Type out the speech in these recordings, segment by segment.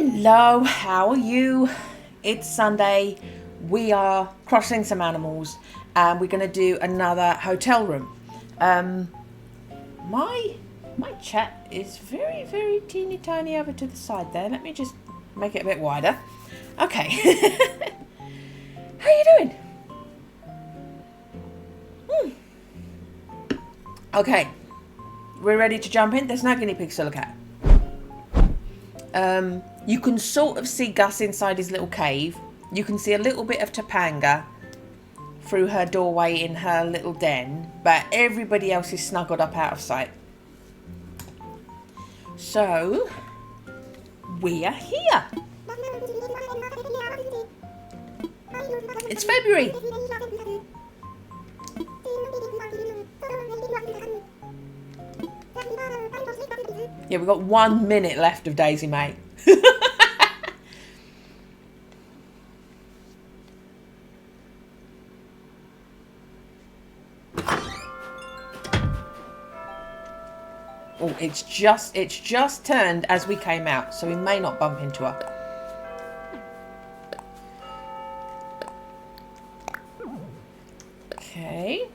Hello, how are you? It's Sunday. We are crossing some animals and we're going to do another hotel room. My chat is very, very teeny tiny over to the side there. Let me just make it a bit wider. Okay. How are you doing? Okay. We're ready to jump in. There's no guinea pigs to look at. You can sort of see Gus inside his little cave. You can see a little bit of Topanga through her doorway in her little den, but everybody else is snuggled up out of sight. So, we are here. It's February. Yeah, we've got 1 minute left of Daisy, mate. Oh, it's just turned as we came out, so we may not bump into her. Okay.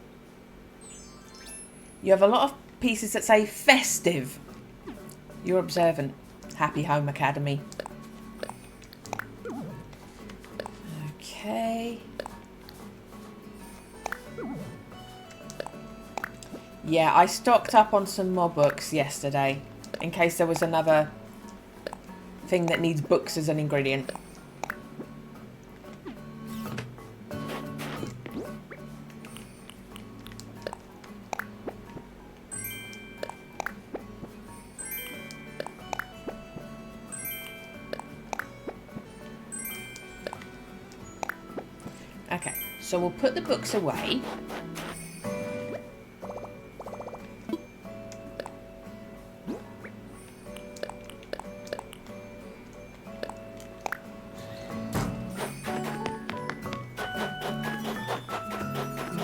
You have a lot of pieces that say festive. You're observant. Happy Home Academy. Okay. Yeah, I stocked up on some more books yesterday in case there was another thing that needs books as an ingredient. Okay, so we'll put the books away.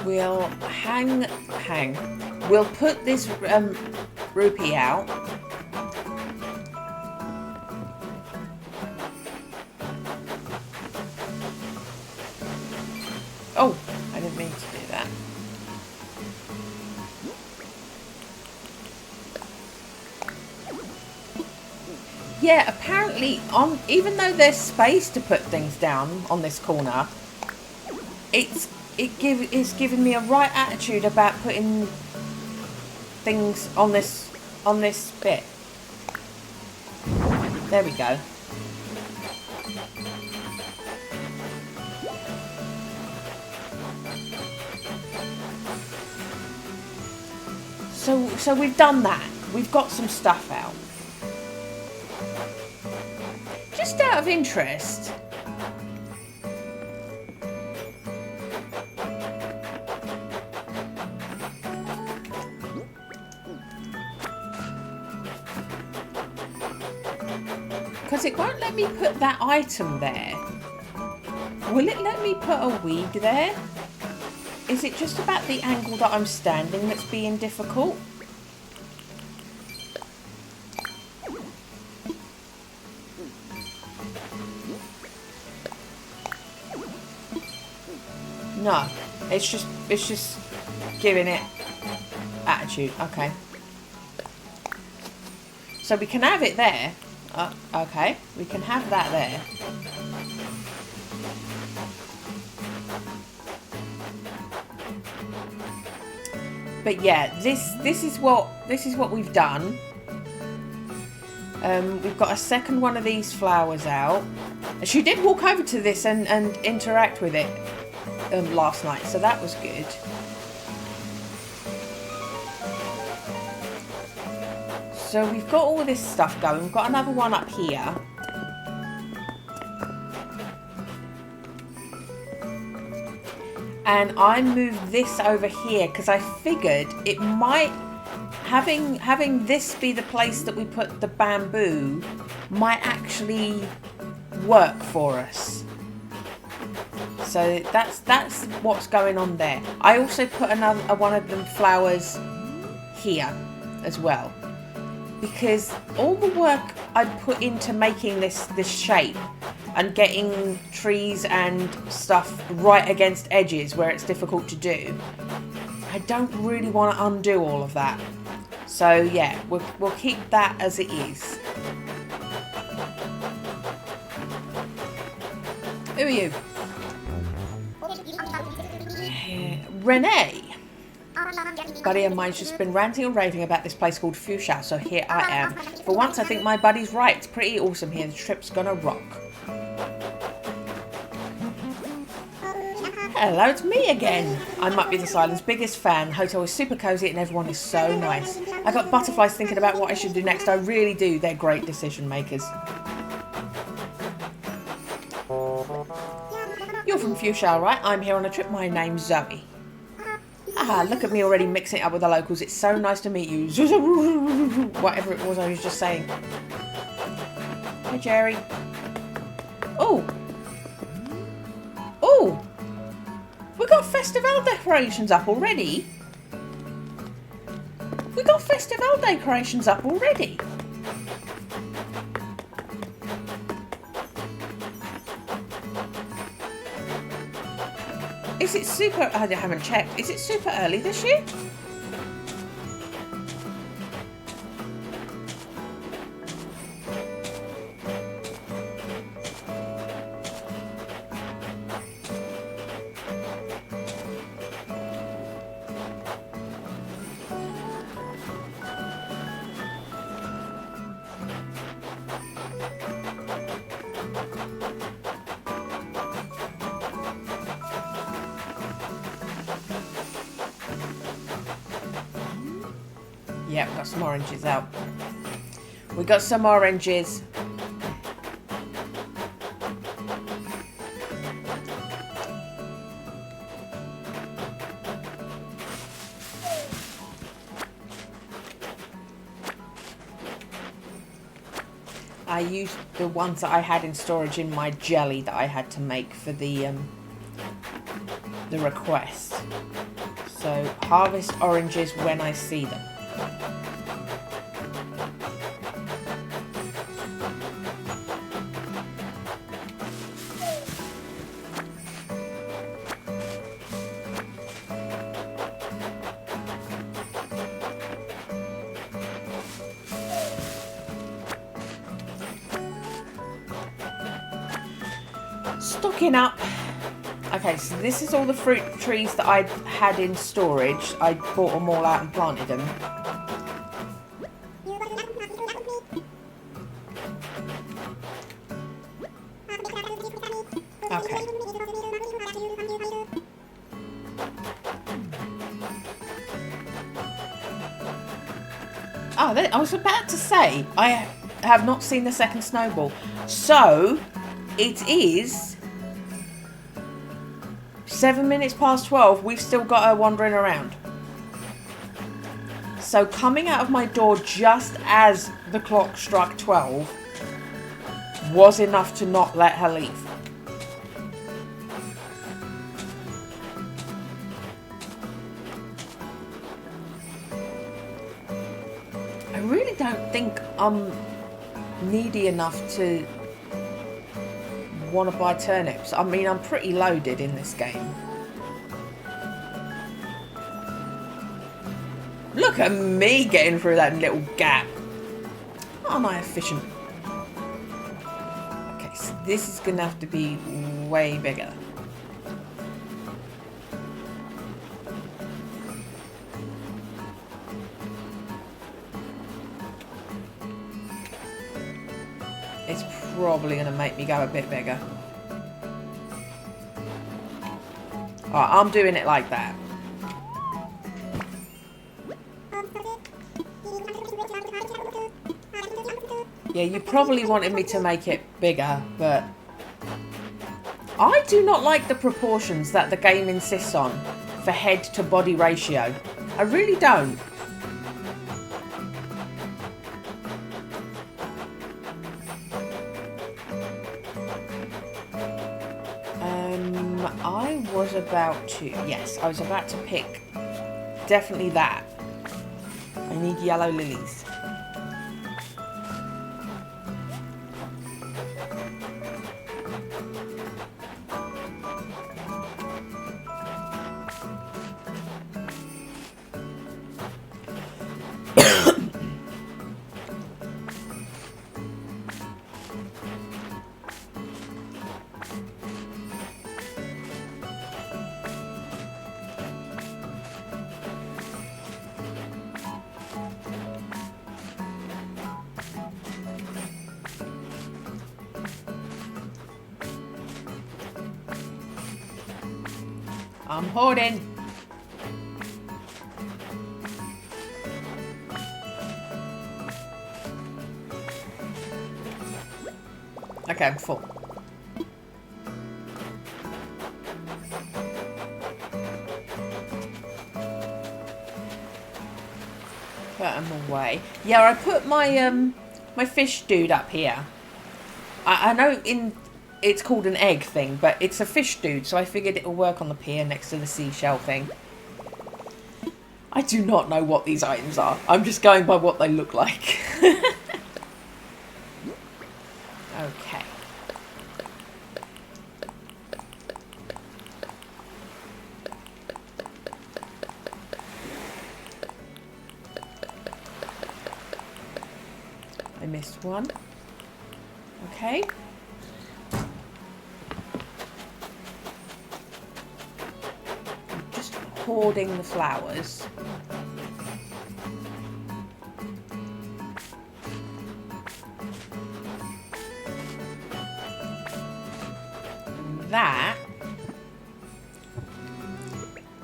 We'll hang. We'll put this rupee out. Oh, I didn't mean to do that. Yeah, apparently even though there's space to put things down on this corner, it's giving me a right attitude about putting things on this bit. There we go. So we've done that. We've got some stuff out. Just out of interest, because it won't let me put that item there. Will it let me put a wig there? Is it just about the angle that I'm standing that's being difficult? No, it's just giving it attitude. Okay. So we can have it there. Okay, we can have that there. But yeah, this is what we've done. We've got a second one of these flowers out. She did walk over to this and interact with it last night, so that was good. So we've got all this stuff going. We've got another one up here. And I moved this over here because I figured it might, having this be the place that we put the bamboo might actually work for us. So that's what's going on there. I also put another one of them flowers here as well. because all the work I put into making this shape and getting trees and stuff right against edges where it's difficult to do, I don't really want to undo all of that. So yeah, we'll keep that as it is. Who are you? Renee. Buddy of mine's just been ranting and raving about this place called Fuchsia, so here I am. For once, I think my buddy's right. It's pretty awesome here. The trip's gonna rock. Hello, it's me again. I might be this island's biggest fan. The hotel is super cozy and everyone is so nice. I got butterflies thinking about what I should do next. I really do. They're great decision makers. You're from Fuchsia, right? I'm here on a trip. My name's Zoe. Ah, look at me already mixing it up with the locals. It's so nice to meet you. Whatever it was I was just saying. Hi, Jerry. Oh. Oh. We got festival decorations up already. We got festival decorations up already. Is it super... I haven't checked. Is it super early this year? Yeah, we got some oranges out. We got some oranges. I used the ones that I had in storage in my jelly that I had to make for the request. So harvest oranges when I see them. Stocking up. Okay, so this is all the fruit trees that I had in storage. I bought them all out and planted them. Okay. Oh, I was about to say, I have not seen the second snowball. So, it is 7 minutes past 12. We've still got her wandering around. So coming out of my door just as the clock struck 12 was enough to not let her leave. I really don't think I'm needy enough to want to buy turnips. I mean, I'm pretty loaded in this game. Look at me getting through that little gap. Aren't I efficient? Okay, so this is going to have to be way bigger. It's probably going to make me go a bit bigger. Alright, I'm doing it like that. Yeah, you probably wanted me to make it bigger, but I do not like the proportions that the game insists on for head to body ratio. I really don't. I was about to, yes, I was about to pick definitely that. I need yellow lilies. I'm hoarding. Okay, I'm full. Put them away. Yeah, I put my my fish dude up here. I know it's called an egg thing, but it's a fish dude, so I figured it'll work on the pier next to the seashell thing. I do not know what these items are. I'm just going by what they look like. Okay. I missed one. Okay. I'm just hoarding the flowers. And that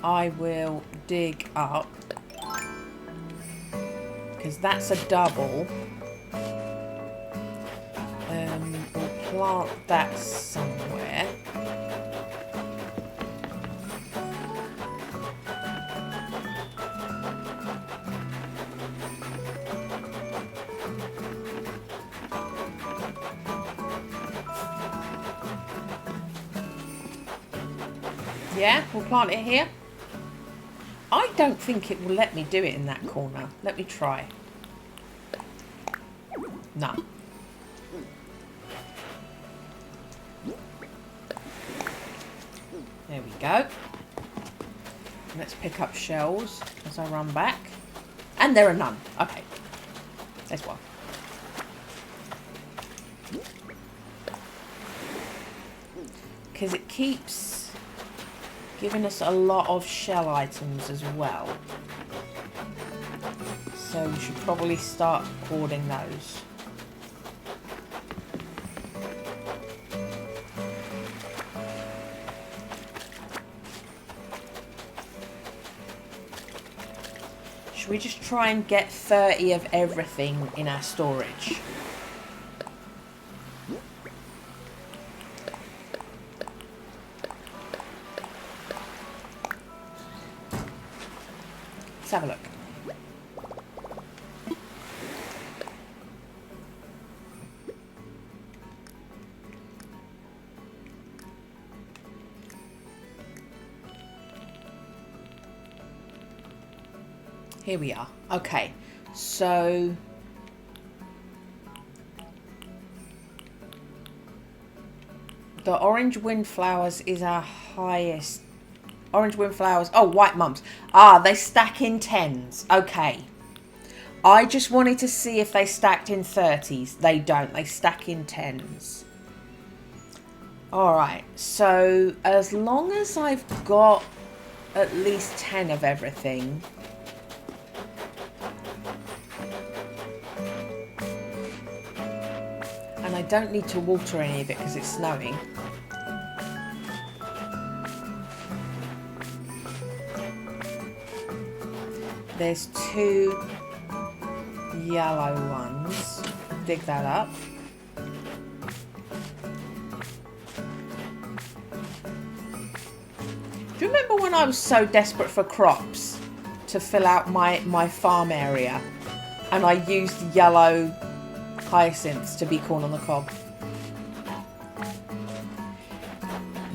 I will dig up, because that's a double. We'll plant that somewhere. Yeah, we'll plant it here. I don't think it will let me do it in that corner. Let me try. No. There we go. Let's pick up shells as I run back. And there are none. Okay. There's one. Because it keeps giving us a lot of shell items as well. So we should probably start hoarding those. Should we just try and get 30 of everything in our storage? Let's have a look. Here we are. Okay, so the orange windflowers is our highest. Orange windflowers. Oh, white mums. Ah, they stack in 10s. Okay. I just wanted to see if they stacked in 30s. They don't. They stack in 10s. Alright, so as long as I've got at least 10 of everything. And I don't need to water any of it because it's snowing. There's 2 yellow ones. Dig that up. Do you remember when I was so desperate for crops to fill out my farm area and I used yellow hyacinths to be corn on the cob?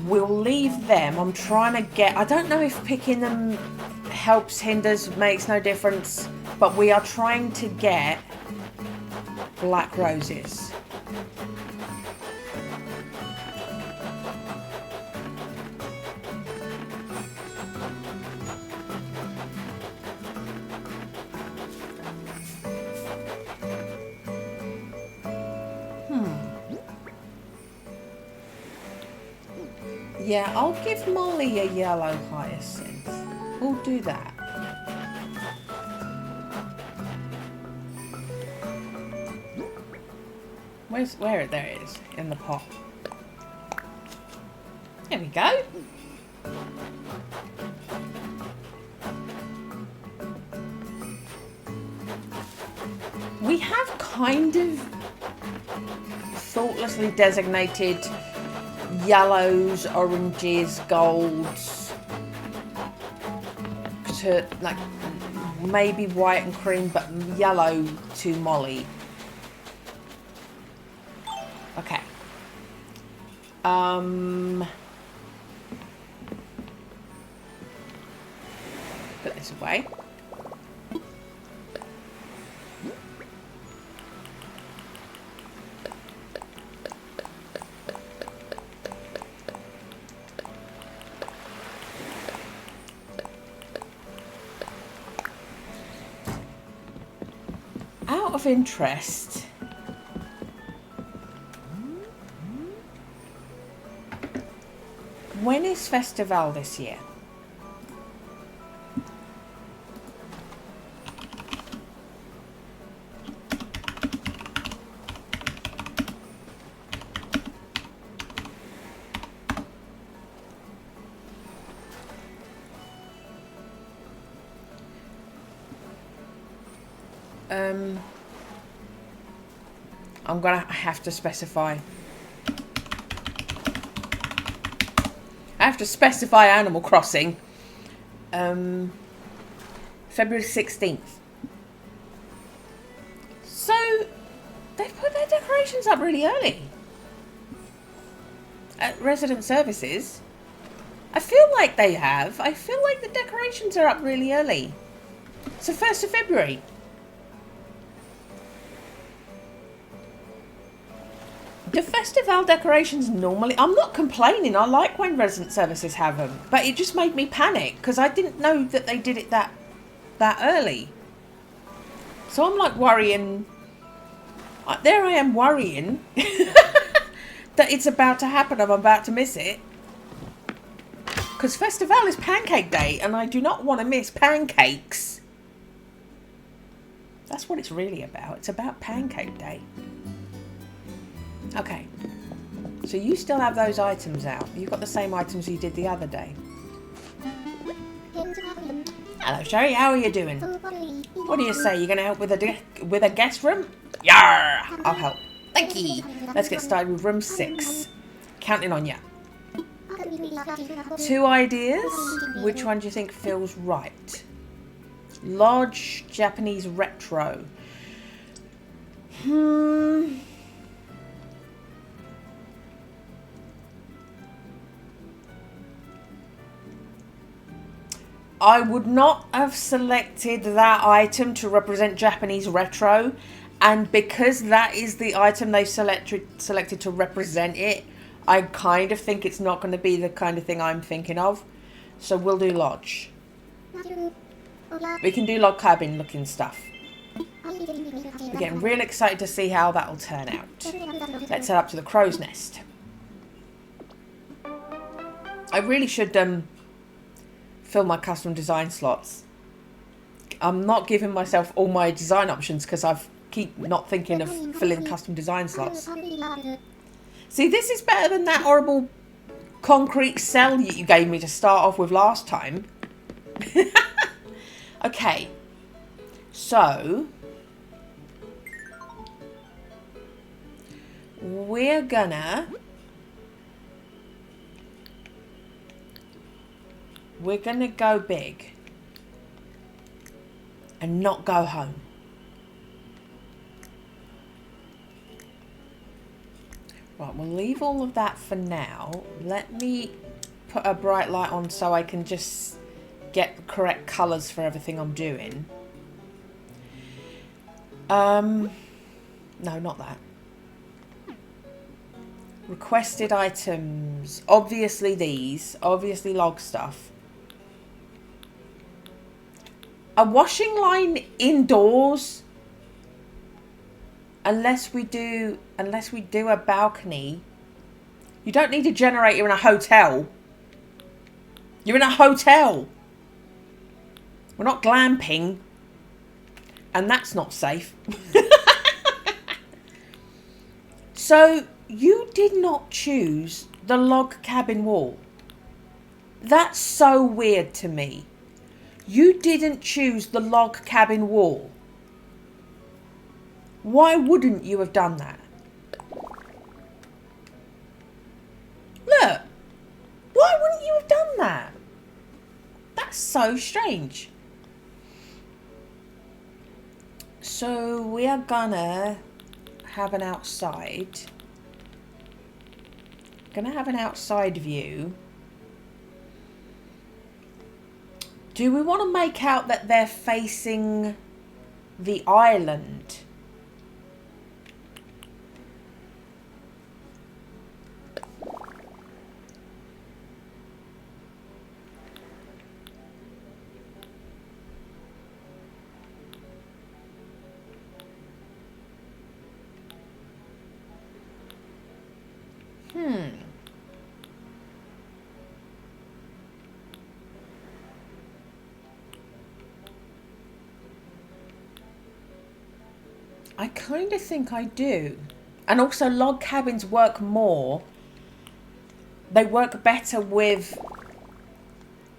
We'll leave them. I'm trying to get... I don't know if picking them helps, hinders, makes no difference, but we are trying to get black roses. Yeah, I'll give Molly a yellow hyacinth. We'll do that. Where there it is, in the pot. There we go. We have kind of thoughtlessly designated yellows, oranges, golds to like maybe white and cream, but yellow to Molly. Okay. Put this away. Out of interest, when is Festival this year? I'm gonna have to specify. I have to specify Animal Crossing. February 16th. So they've put their decorations up really early at Resident Services. I feel like they have. I feel like the decorations are up really early. It's the 1st of February. The festival decorations normally... I'm not complaining. I like when Resident Services have them. But it just made me panic because I didn't know that they did it that early. So I'm like worrying... There I am worrying that it's about to happen. I'm about to miss it. Because Festival is Pancake Day and I do not want to miss pancakes. That's what it's really about. It's about Pancake Day. Okay, so you still have those items out. You've got the same items you did the other day. Hello, Sherry. How are you doing? What do you say? You're going to help with a guest room? Yar! I'll help. Thank you. Let's get started with room 6. Counting on ya. 2 ideas. Which one do you think feels right? Lodge, Japanese retro. I would not have selected that item to represent Japanese retro, and because that is the item they selected to represent it, I kind of think it's not going to be the kind of thing I'm thinking of. So we'll do lodge. We can do log cabin looking stuff. We're getting real excited to see how that'll turn out. Let's head up to the crow's nest. I really should fill my custom design slots. I'm not giving myself all my design options because I keep not thinking of filling custom design slots. See, this is better than that horrible concrete cell you gave me to start off with last time. Okay, so we're gonna go big and not go home. Right, we'll leave all of that for now. Let me put a bright light on so I can just get the correct colours for everything I'm doing. No, not that. Requested items. Obviously these. Obviously log stuff. A washing line indoors, unless we do a balcony. You don't need a generator in a hotel. You're in a hotel. We're not glamping, and that's not safe. So you did not choose the log cabin wall. That's so weird to me. You didn't choose the log cabin wall. Why wouldn't you have done that? Look, why wouldn't you have done that? That's so strange. So we are gonna have an outside. Gonna have an outside view. Do we want to make out that they're facing the island? I kind of think I do. And also log cabins work more. They work better with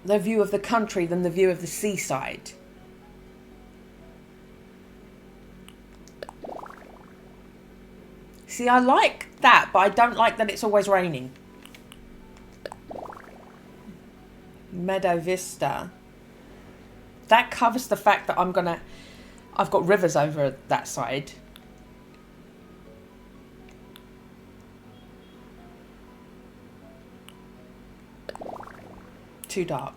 the view of the country than the view of the seaside. See, I like that, but I don't like that it's always raining. Meadow Vista. That covers the fact that I've got rivers over that side. Too dark.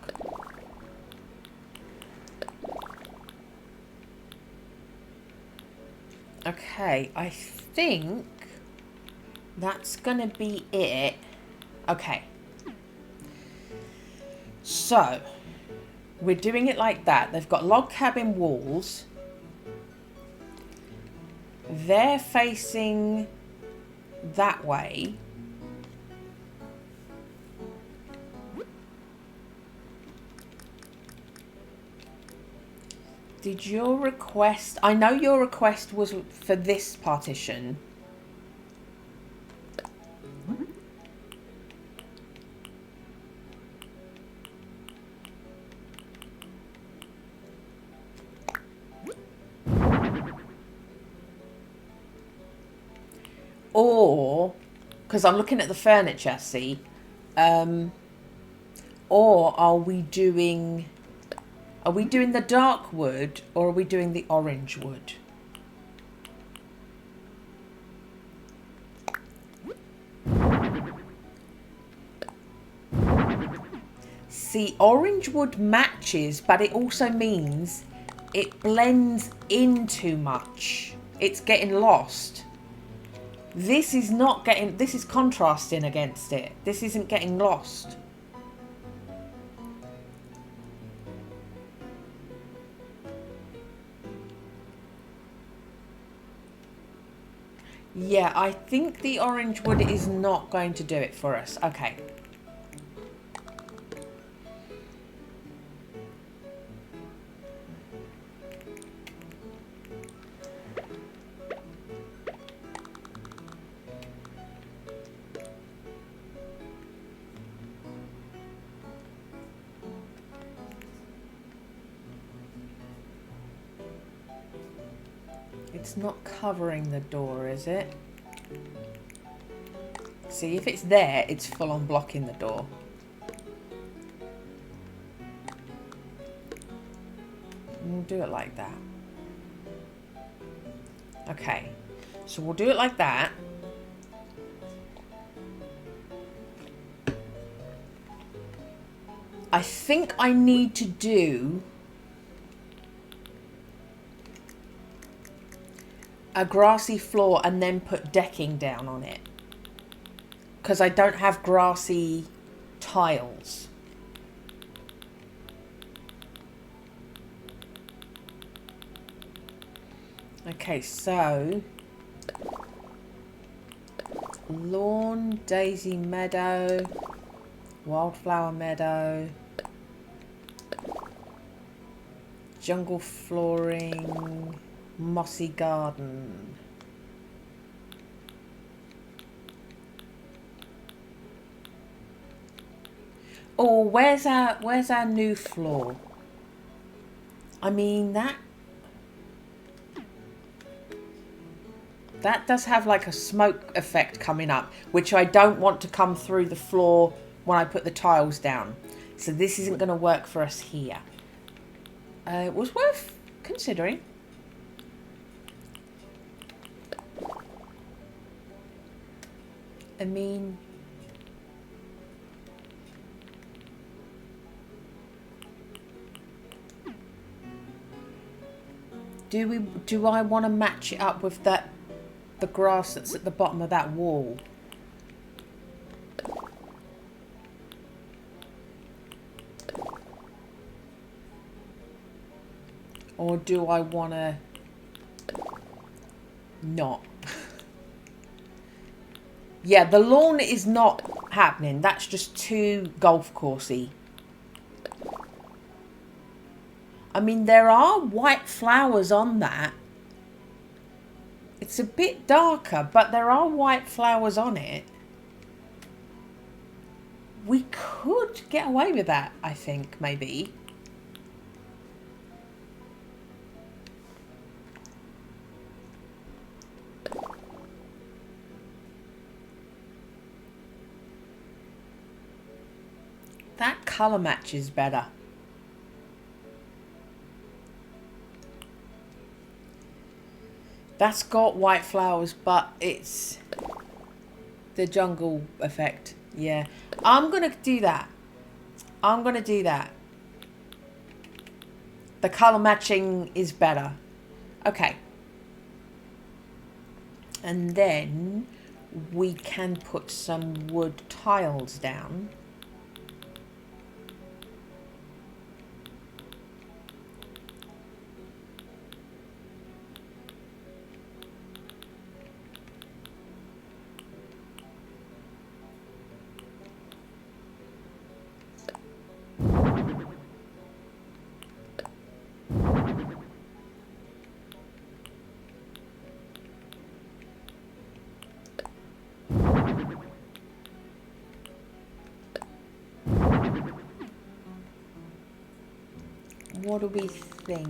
Okay, I think that's gonna be it. Okay. So, we're doing it like that. They've got log cabin walls. They're facing that way. Did your request... I know your request was for this partition. Or, because I'm looking at the furniture, see? Or are we doing the dark wood or are we doing the orange wood? See, orange wood matches, but it also means it blends in too much. It's getting lost. This is not getting, this is contrasting against it. This isn't getting lost. Yeah, I think the orange wood is not going to do it for us. Okay. It's not covering the door, is it? See, if it's there, it's full on blocking the door. We'll do it like that. Okay, so we'll do it like that. I think I need to do a grassy floor and then put decking down on it, because I don't have grassy tiles. Okay, so lawn, daisy meadow, wildflower meadow, jungle flooring, mossy garden. Oh, where's our new floor? I mean, that That does have like a smoke effect coming up, which I don't want to come through the floor when I put the tiles down. So this isn't going to work for us here. It was worth considering. I mean, do I want to match it up with the grass that's at the bottom of that wall? Or do I want to not? Yeah, the lawn is not happening. That's just too golf coursey. I mean, there are white flowers on that. It's a bit darker, but there are white flowers on it. We could get away with that, I think, maybe. That colour matches better. That's got white flowers, but it's the jungle effect. Yeah. I'm going to do that. I'm going to do that. The colour matching is better. Okay. And then we can put some wood tiles down. What do we think?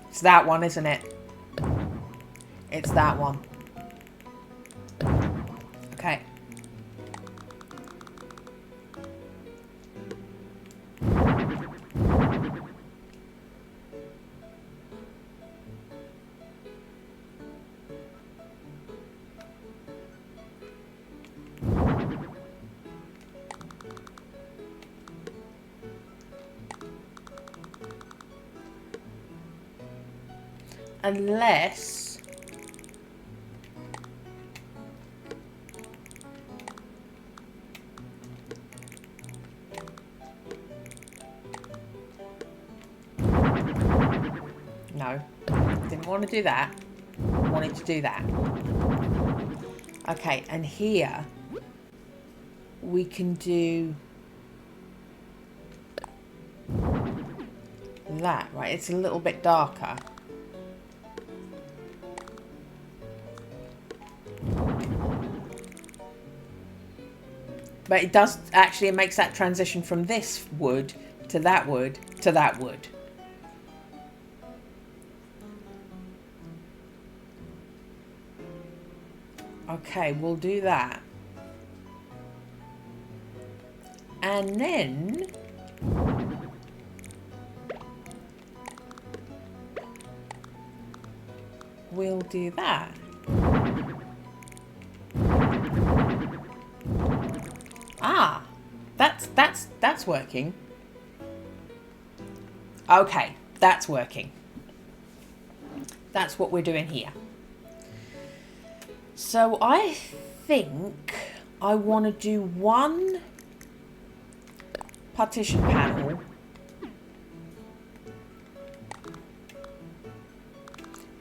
It's that one, isn't it? It's that one. Okay. Unless no, didn't want to do that. Wanted to do that. Okay, and here we can do that, right? It's a little bit darker. But it does actually, it makes that transition from this wood to that wood to that wood. Okay, we'll do that. And then we'll do that. Ah, that's working. Okay, that's working. That's what we're doing here. So I think I want to do one partition panel.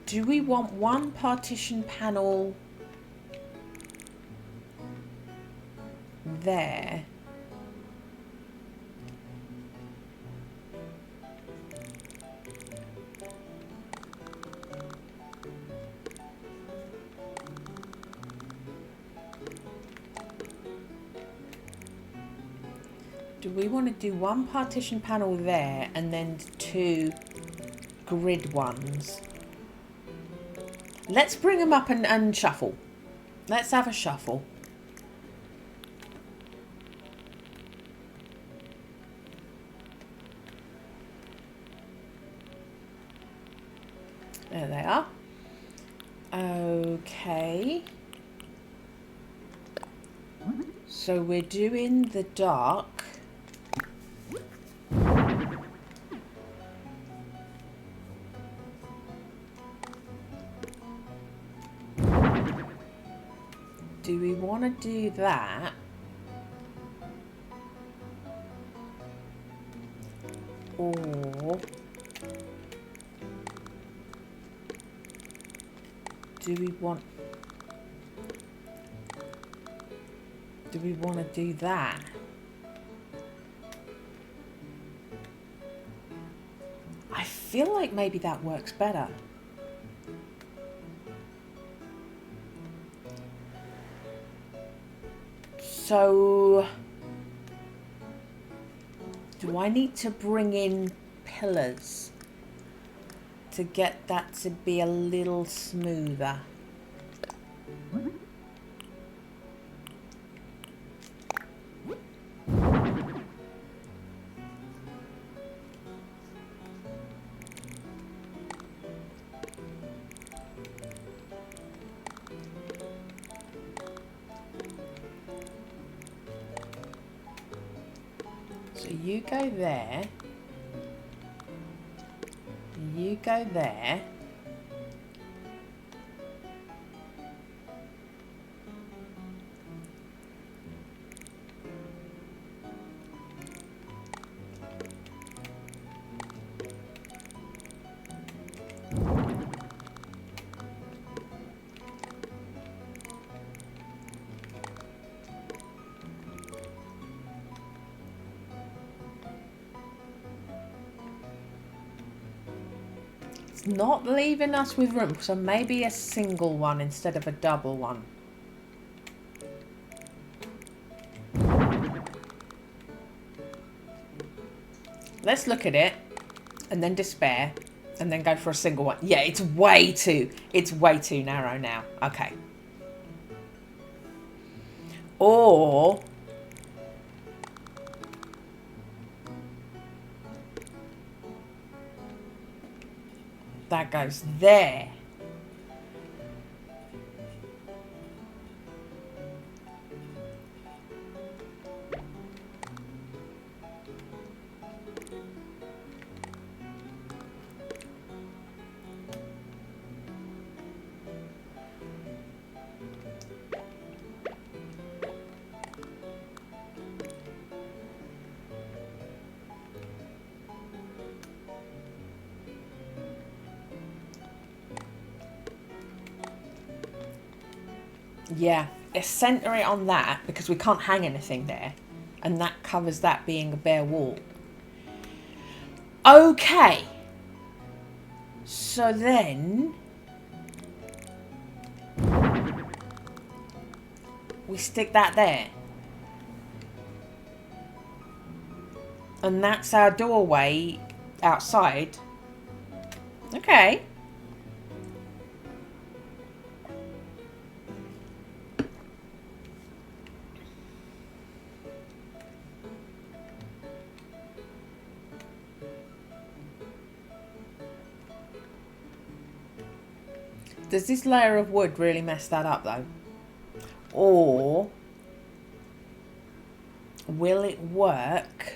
Do we want one partition panel there? Do we want to do one partition panel there and then 2 grid ones? Let's bring them up and shuffle. Let's have a shuffle. There they are. Okay. So we're doing the dark. Do we want to do that? Or do we want to do that? I feel like maybe that works better. So, do I need to bring in pillars to get that to be a little smoother? So you go there, you go there. It's not leaving us with room, so maybe a single one instead of a double one. Let's look at it and then despair and then go for a single one. Yeah, it's way too narrow now. Okay. Or that goes there. Yeah, center it on that because we can't hang anything there. And that covers that being a bare wall. Okay. So then we stick that there. And that's our doorway outside. Okay. Does this layer of wood really mess that up though? Or will it work?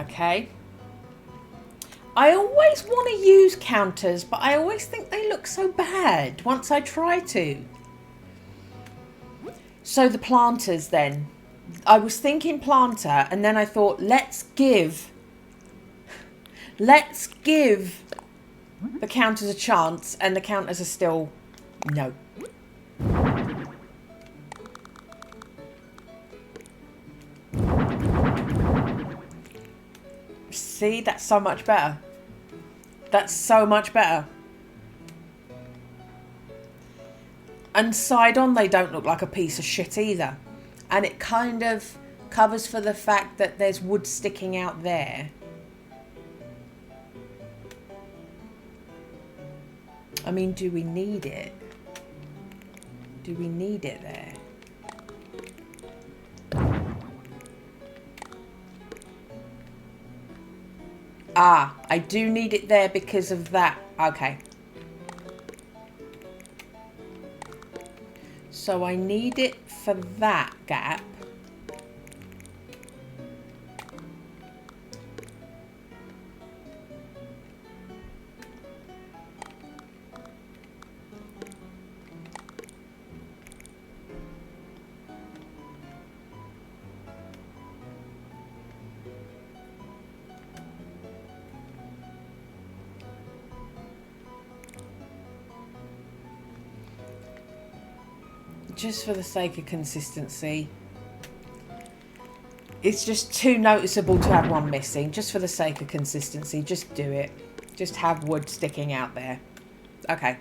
Okay. I always want to use counters, but I always think they look so bad once I try to. So the planters then. I was thinking planter, and then I thought, let's give the counters a chance, and the counters are still no. See, that's so much better. That's so much better. And side on, they don't look like a piece of shit either. And it kind of covers for the fact that there's wood sticking out there. I mean, do we need it? Do we need it there? Ah, I do need it there because of that. Okay. So I need it for that gap. Just for the sake of consistency. It's just too noticeable to have one missing. Just for the sake of consistency, just do it. Just have wood sticking out there. Okay.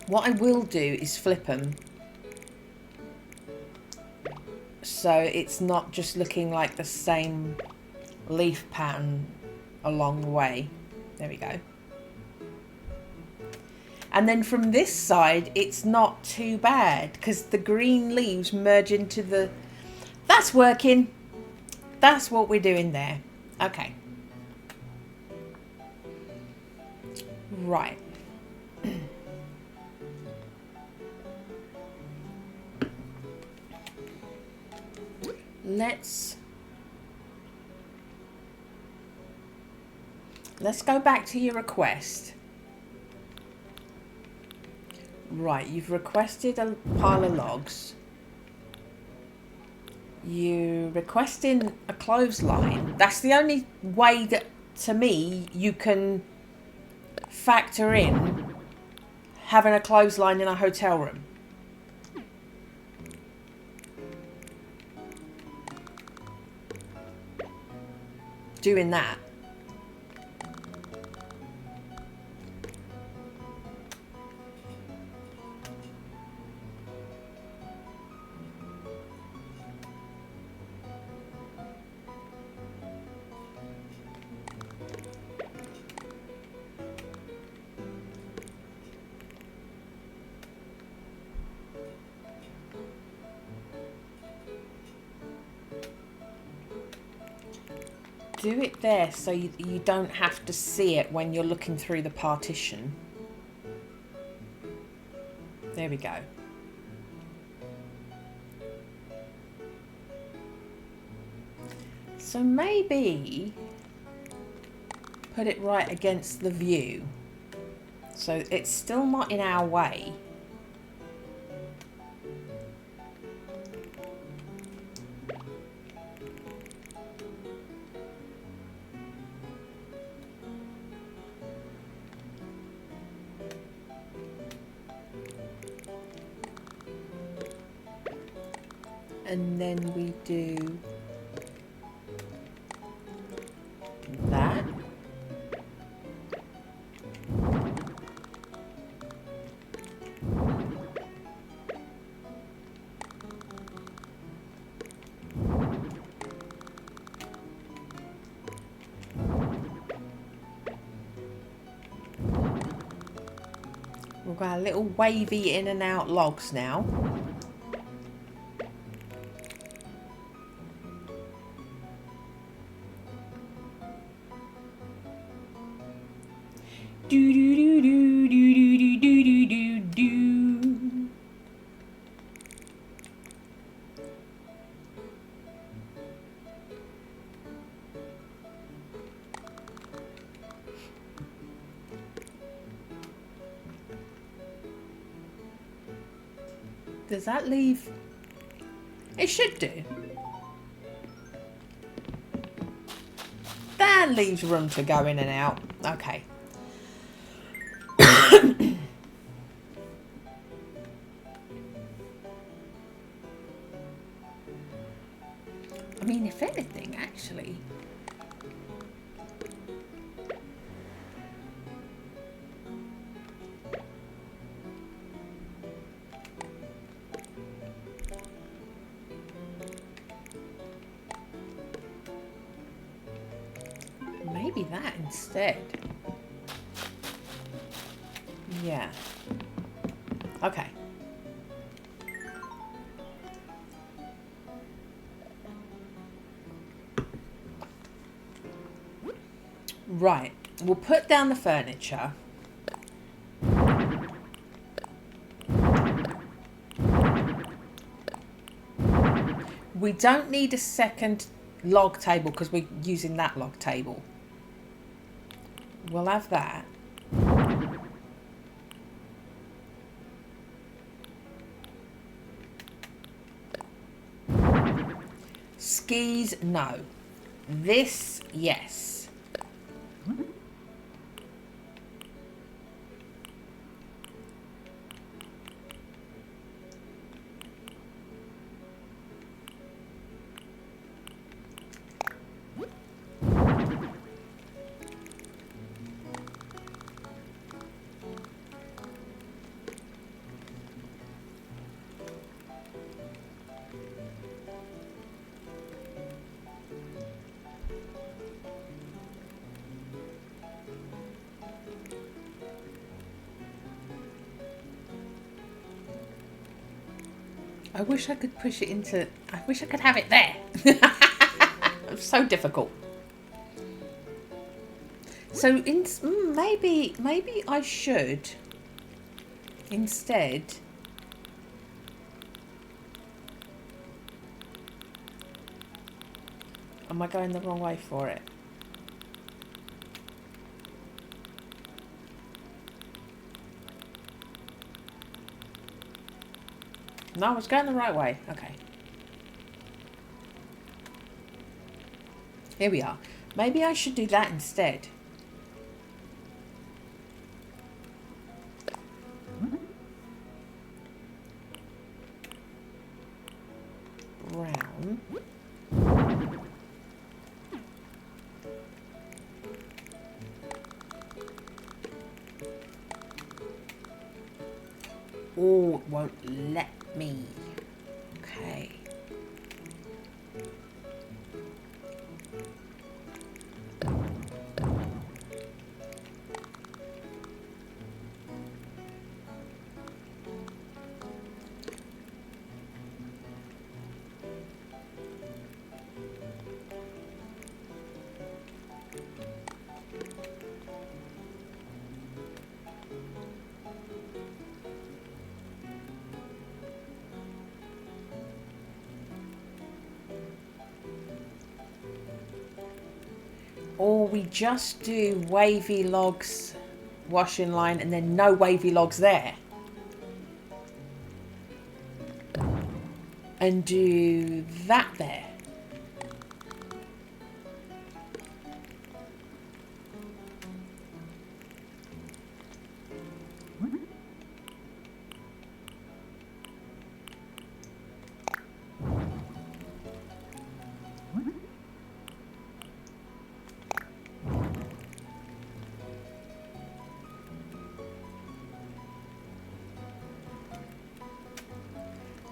What I will do is flip them. So it's not just looking like the same leaf pattern along the way. There we go. And then from this side, it's not too bad because the green leaves merge into the... That's working. That's what we're doing there. Okay. Right. Let's go back to your request. Right, you've requested a pile of logs. You requesting a clothesline. That's the only way that, to me, you can factor in having a clothesline in a hotel room. Doing that. Do it there so you don't have to see it when you're looking through the partition. There we go. So maybe put it right against the view. So it's still not in our way. And then we do that. We've got a little wavy in and out logs now. Do do do do do do do do do do. Does that leave... It should do. That leaves room to go in and out. Okay. I mean, if anything, actually... Maybe that instead. Yeah. Okay. Right. We'll put down the furniture. We don't need a second log table because we're using that log table. We'll have that. Skis, no. This, yes. I wish I could push it into... I wish I could have it there. It's so difficult. So maybe I should instead... Am I going the wrong way for it? No, I was going the right way. Okay. Here we are. Maybe I should do that instead. Brown. Oh, it won't let me. Okay. Or we just do wavy logs, washing line, and then no wavy logs there. And do that there.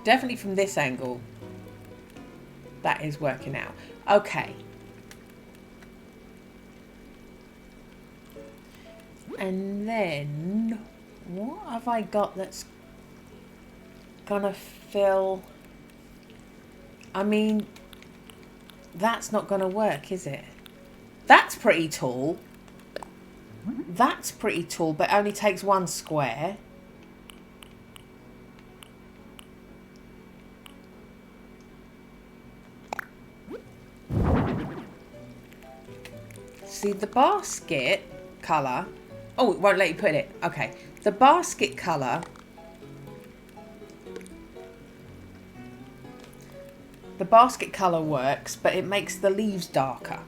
Definitely from this angle, that is working out. Okay. And then, what have I got that's gonna fill? I mean, that's not gonna work, is it? That's pretty tall. That's pretty tall, but only takes one square. See, the basket colour... Oh, it won't let you put it. Okay. The basket colour The basket colour works, but it makes the leaves darker.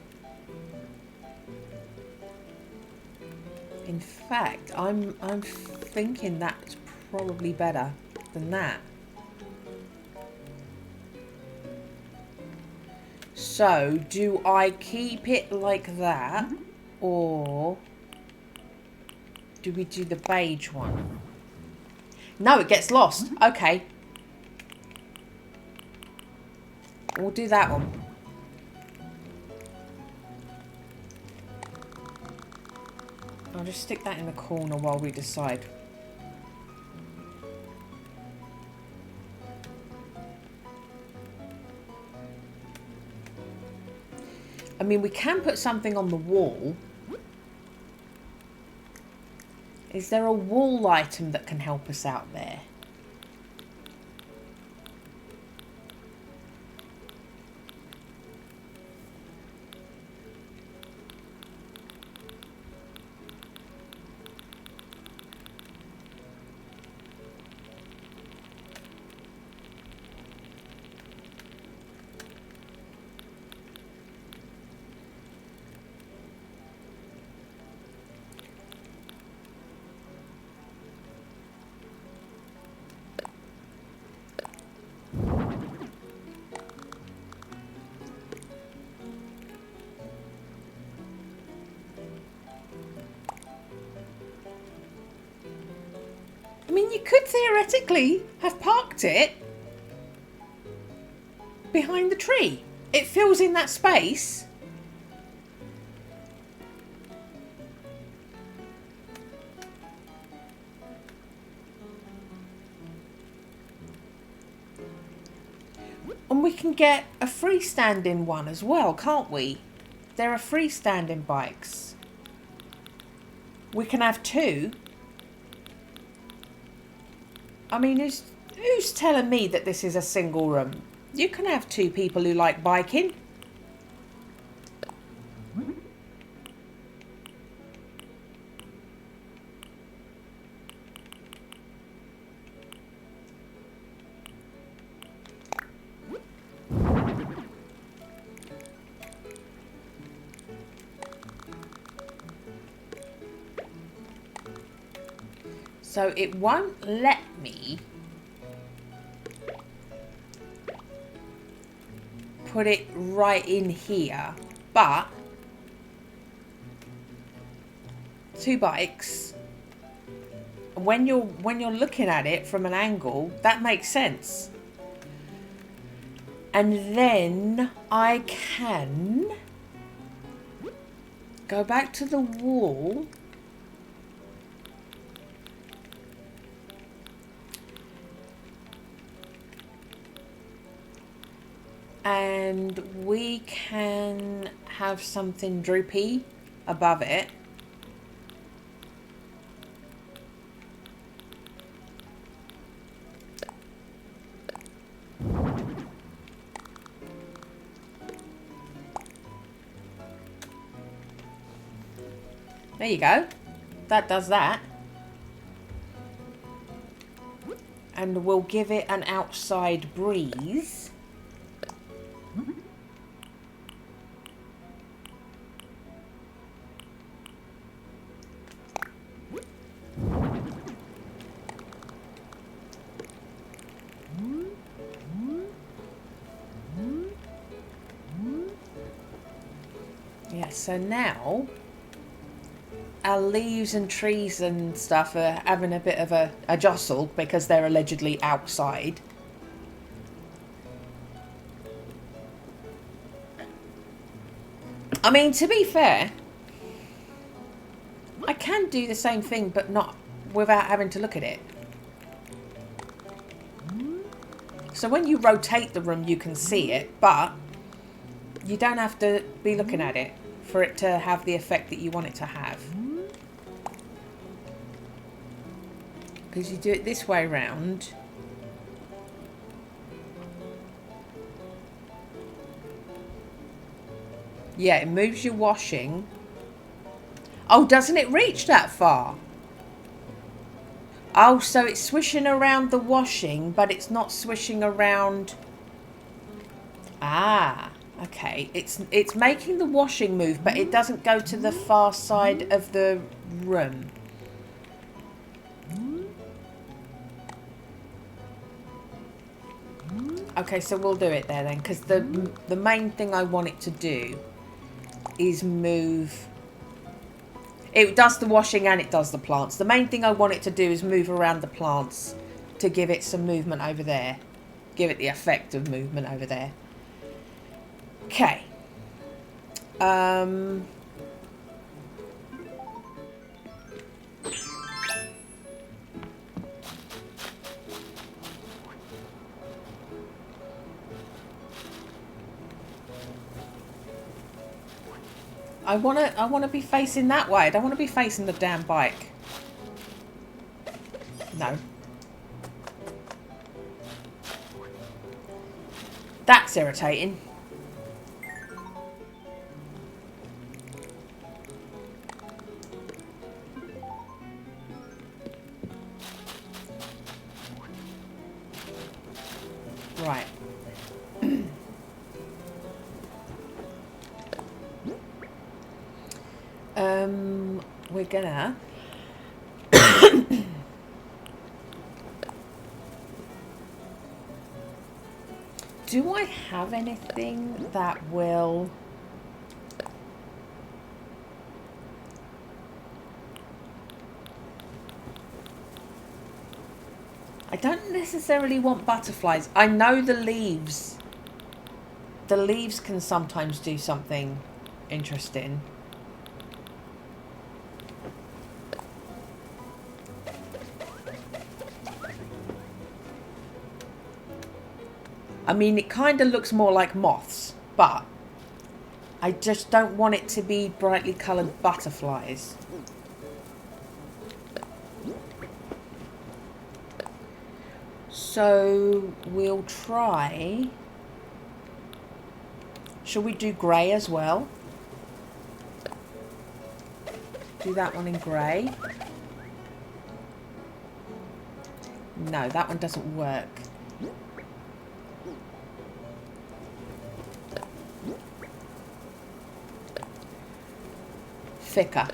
In fact, I'm thinking that's probably better than that. So, do I keep it like that, or do we do the beige one? No, it gets lost. Okay. We'll do that one. I'll just stick that in the corner while we decide. I mean, we can put something on the wall. Is there a wall item that can help us out there? I mean, you could theoretically have parked it behind the tree. It fills in that space. And we can get a freestanding one as well, can't we? There are freestanding bikes. We can have two. I mean, who's telling me that this is a single room? You can have two people who like biking. So it won't let me put it right in here, but two bikes, when you're looking at it from an angle, that makes sense. And then I can go back to the wall. And we can have something droopy above it. There you go. That does that. And we'll give it an outside breeze. Yeah, so now our leaves and trees and stuff are having a bit of a jostle because they're allegedly outside. I mean, to be fair, I can do the same thing, but not without having to look at it. So when you rotate the room, you can see it, but you don't have to be looking at it for it to have the effect that you want it to have. Because you do it this way round. Yeah, it moves your washing. Oh, doesn't it reach that far? Oh, so it's swishing around the washing, but it's not swishing around. Ah, okay. It's making the washing move, but it doesn't go to the far side of the room. Okay, so we'll do it there then, because the main thing I want it to do is move. It does the washing and it does the plants. The main thing I want it to do is move around the plants to give it some movement over there. Give it the effect of movement over there. Okay. I wanna be facing that way. I don't want to be facing the damn bike. No. That's irritating. Right. We're gonna do I have anything that will I don't necessarily want butterflies. I know the leaves can sometimes do something interesting. I mean, it kind of looks more like moths, but I just don't want it to be brightly coloured butterflies. So we'll try. Shall we do grey as well? Do that one in grey. No, that one doesn't work. Thicker.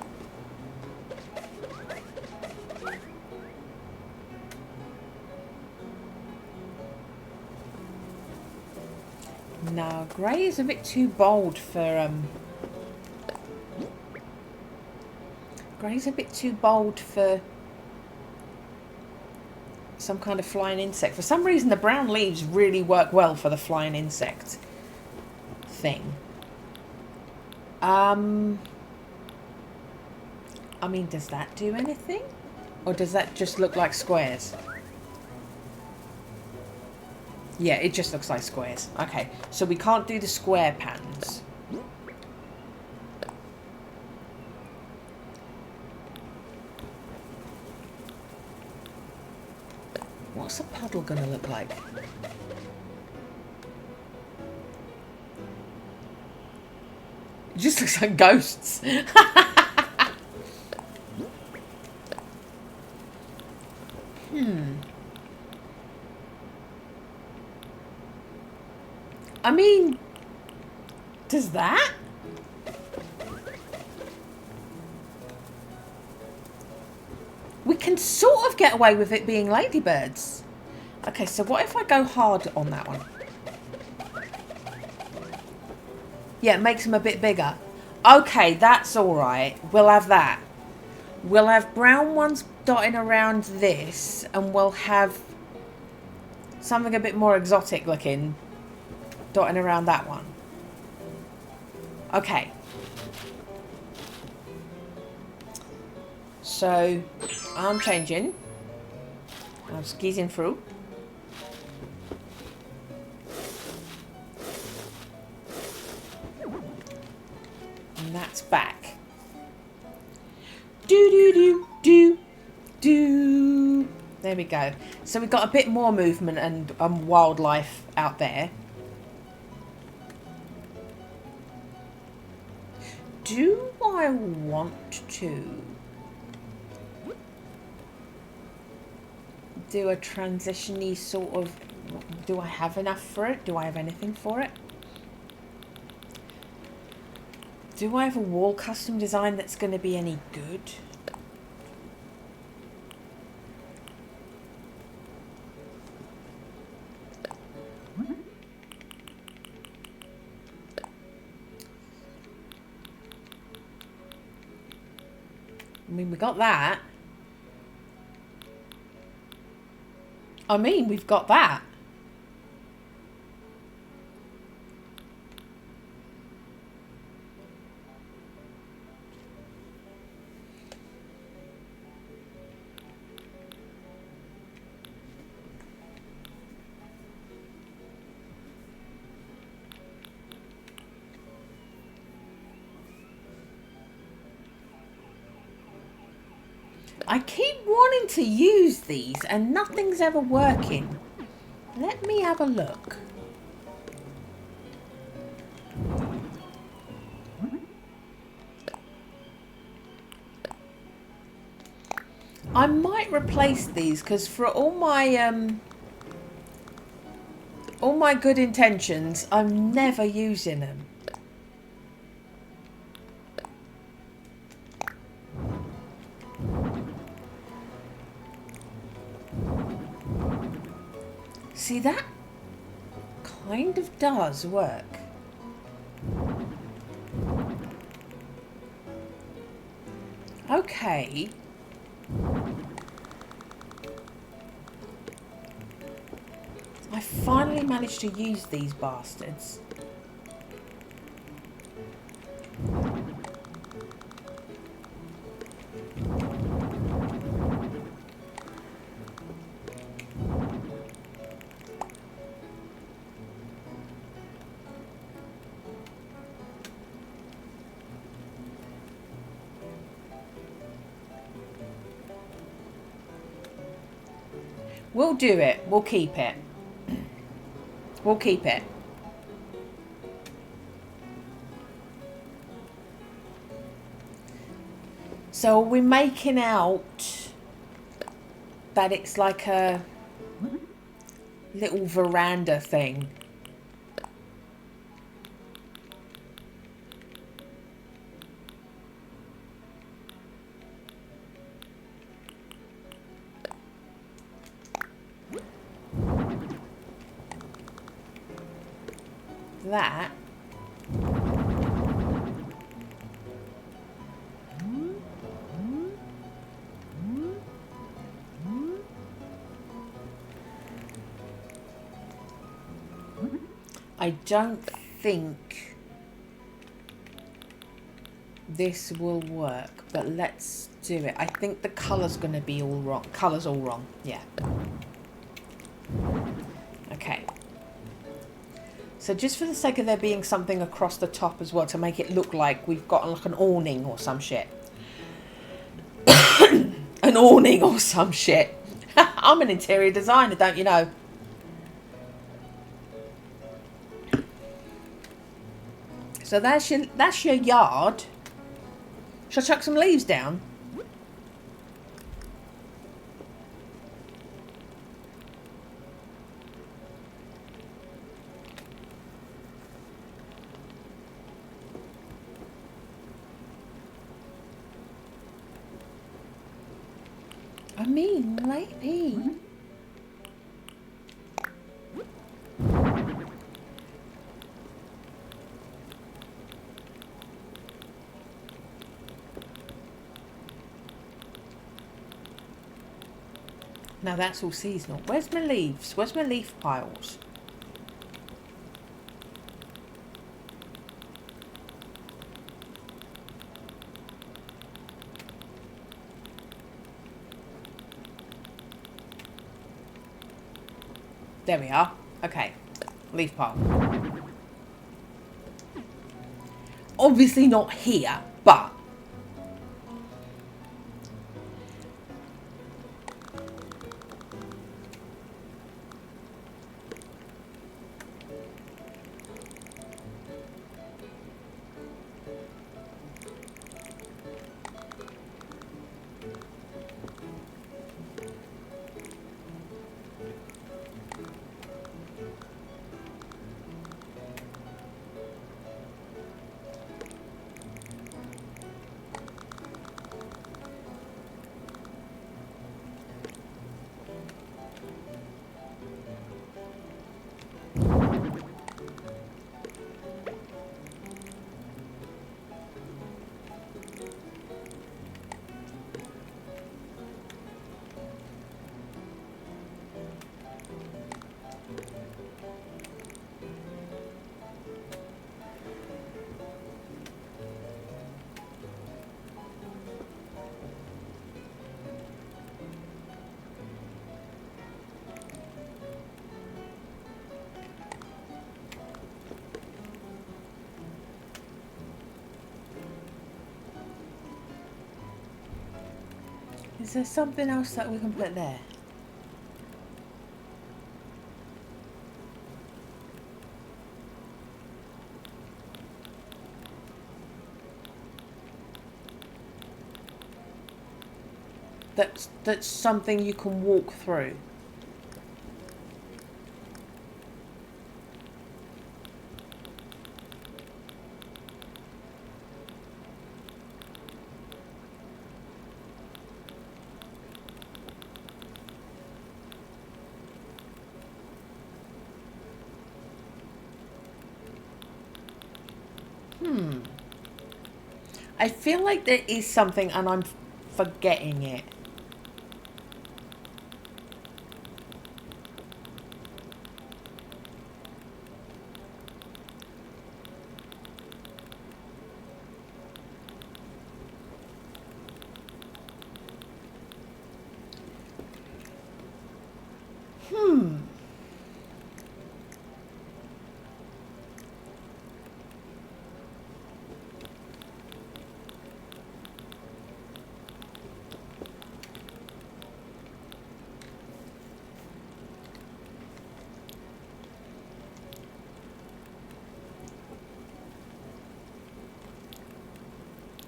No, grey is a bit too bold for grey's a bit too bold for some kind of flying insect. For some reason the brown leaves really work well for the flying insect thing. I mean, does that do anything? Or does that just look like squares? Yeah, it just looks like squares. Okay, so we can't do the square patterns. What's a puddle gonna look like? It just looks like ghosts. I mean, does that? We can sort of get away with it being ladybirds. Okay, so what if I go hard on that one? Yeah, it makes them a bit bigger. Okay, that's alright. We'll have that. We'll have brown ones dotting around this, and we'll have something a bit more exotic looking dotting around that one. Okay. So, I'm changing. I'm skeezing through. And that's back. Do. There we go. So we've got a bit more movement and wildlife out there. Do I want to do a transition-y sort of... Do I have enough for it? Do I have anything for it? Do I have a wall custom design that's going to be any good? I mean, we got that. I mean, we've got that. I keep wanting to use these and nothing's ever working. Let me have a look. I might replace these because for all my good intentions, I'm never using them. See, that kind of does work. Okay. I finally managed to use these bastards. We'll do it. We'll keep it. We'll keep it. So we're making out that it's like a little veranda thing. That. I don't think this will work, but let's do it. I think the colour's going to be all wrong. Colour's all wrong. Yeah. Okay. So just for the sake of there being something across the top as well to make it look like we've got like an awning or some shit. An awning or some shit. I'm an interior designer, don't you know? So that's your yard. Shall I chuck some leaves down? I mean, maybe. Now that's all seasonal. Where's my leaves? Where's my leaf piles? There we are. Okay. Leaf pile. Obviously not here, but... Is there something else that we can put there? That's something you can walk through. I feel like there is something and I'm forgetting it.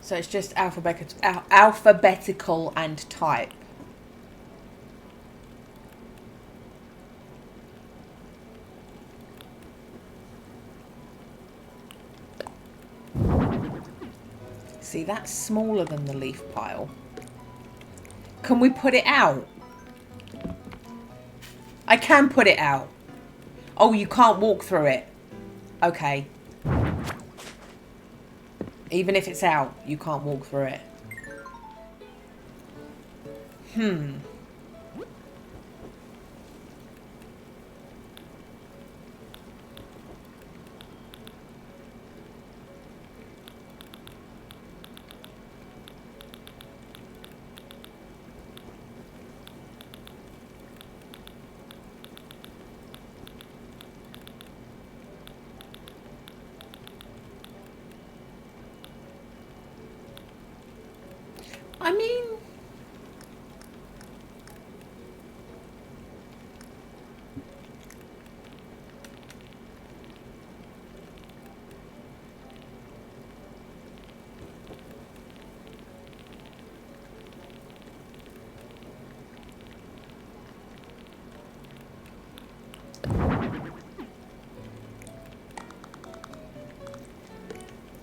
So it's just alphabetical and type. See, that's smaller than the leaf pile. Can we put it out? I can put it out. Oh, you can't walk through it. Okay. Even if it's out, you can't walk through it. I mean...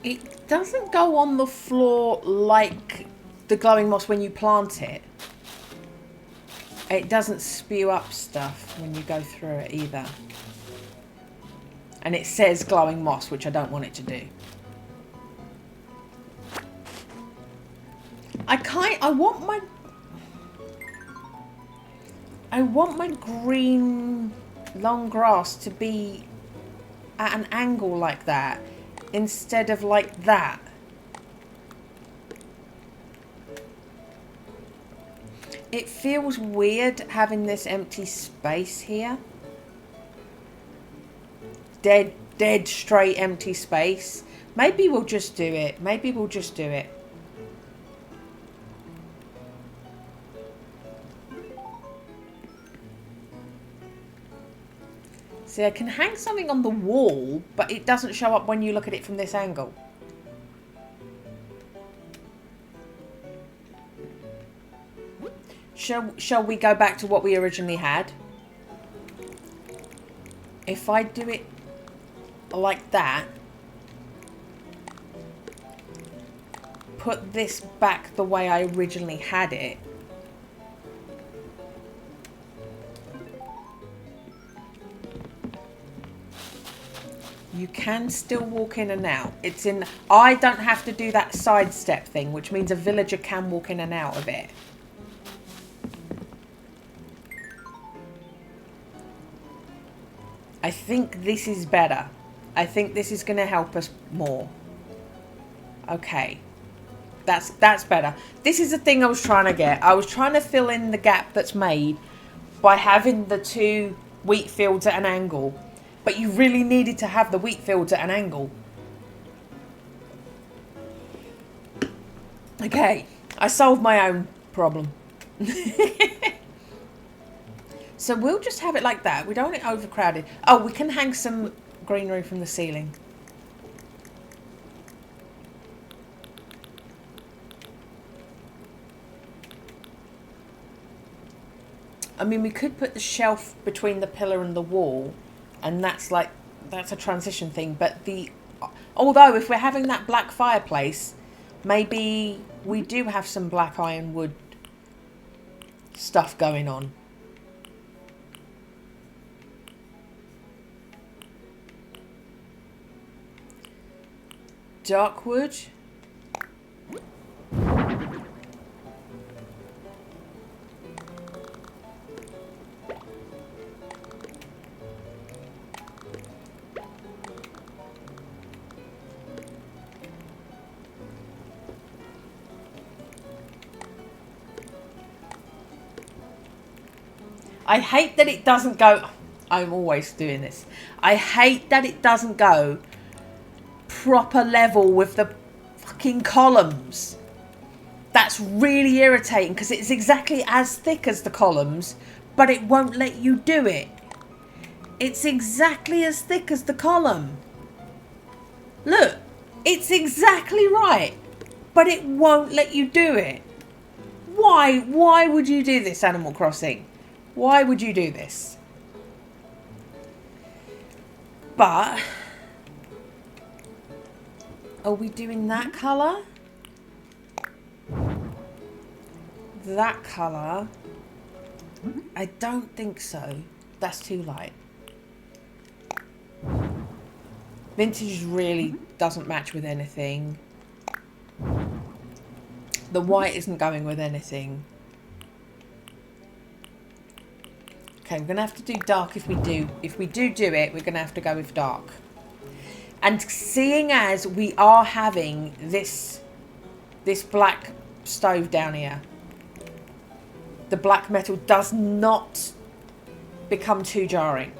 It doesn't go on the floor like the glowing moss when you plant it. It doesn't spew up stuff when you go through it either. And it says glowing moss, which I don't want it to do. I want my green long grass to be at an angle like that instead of like that. It feels weird having this empty space here. Dead straight empty space. Maybe we'll just do it. Maybe we'll just do it. See, I can hang something on the wall, but it doesn't show up when you look at it from this angle. Shall we go back to what we originally had? If I do it like that, put this back the way I originally had it, you can still walk in and out. It's in... I don't have to do that sidestep thing, which means a villager can walk in and out of it. I think this is better. I think this is going to help us more. Okay. That's better. This is the thing I was trying to get. I was trying to fill in the gap that's made by having the two wheat fields at an angle. But you really needed to have the wheat fields at an angle. Okay. I solved my own problem. So we'll just have it like that. We don't want it overcrowded. Oh, we can hang some greenery from the ceiling. I mean, we could put the shelf between the pillar and the wall, and that's a transition thing. But although if we're having that black fireplace, maybe we do have some black ironwood stuff going on. Dark wood. I hate that it doesn't go... I'm always doing this. I hate that it doesn't go proper level with the fucking columns. That's really irritating because it's exactly as thick as the columns, but it won't let you do it. It's exactly as thick as the column. Look, it's exactly right, but it won't let you do it. Why? Why would you do this, Animal Crossing? Why would you do this? But are we doing that colour? That colour? I don't think so. That's too light. Vintage really doesn't match with anything. The white isn't going with anything. Okay, we're going to have to do dark if we do. If we do it, we're going to have to go with dark. And seeing as we are having this black stove down here, the black metal does not become too jarring.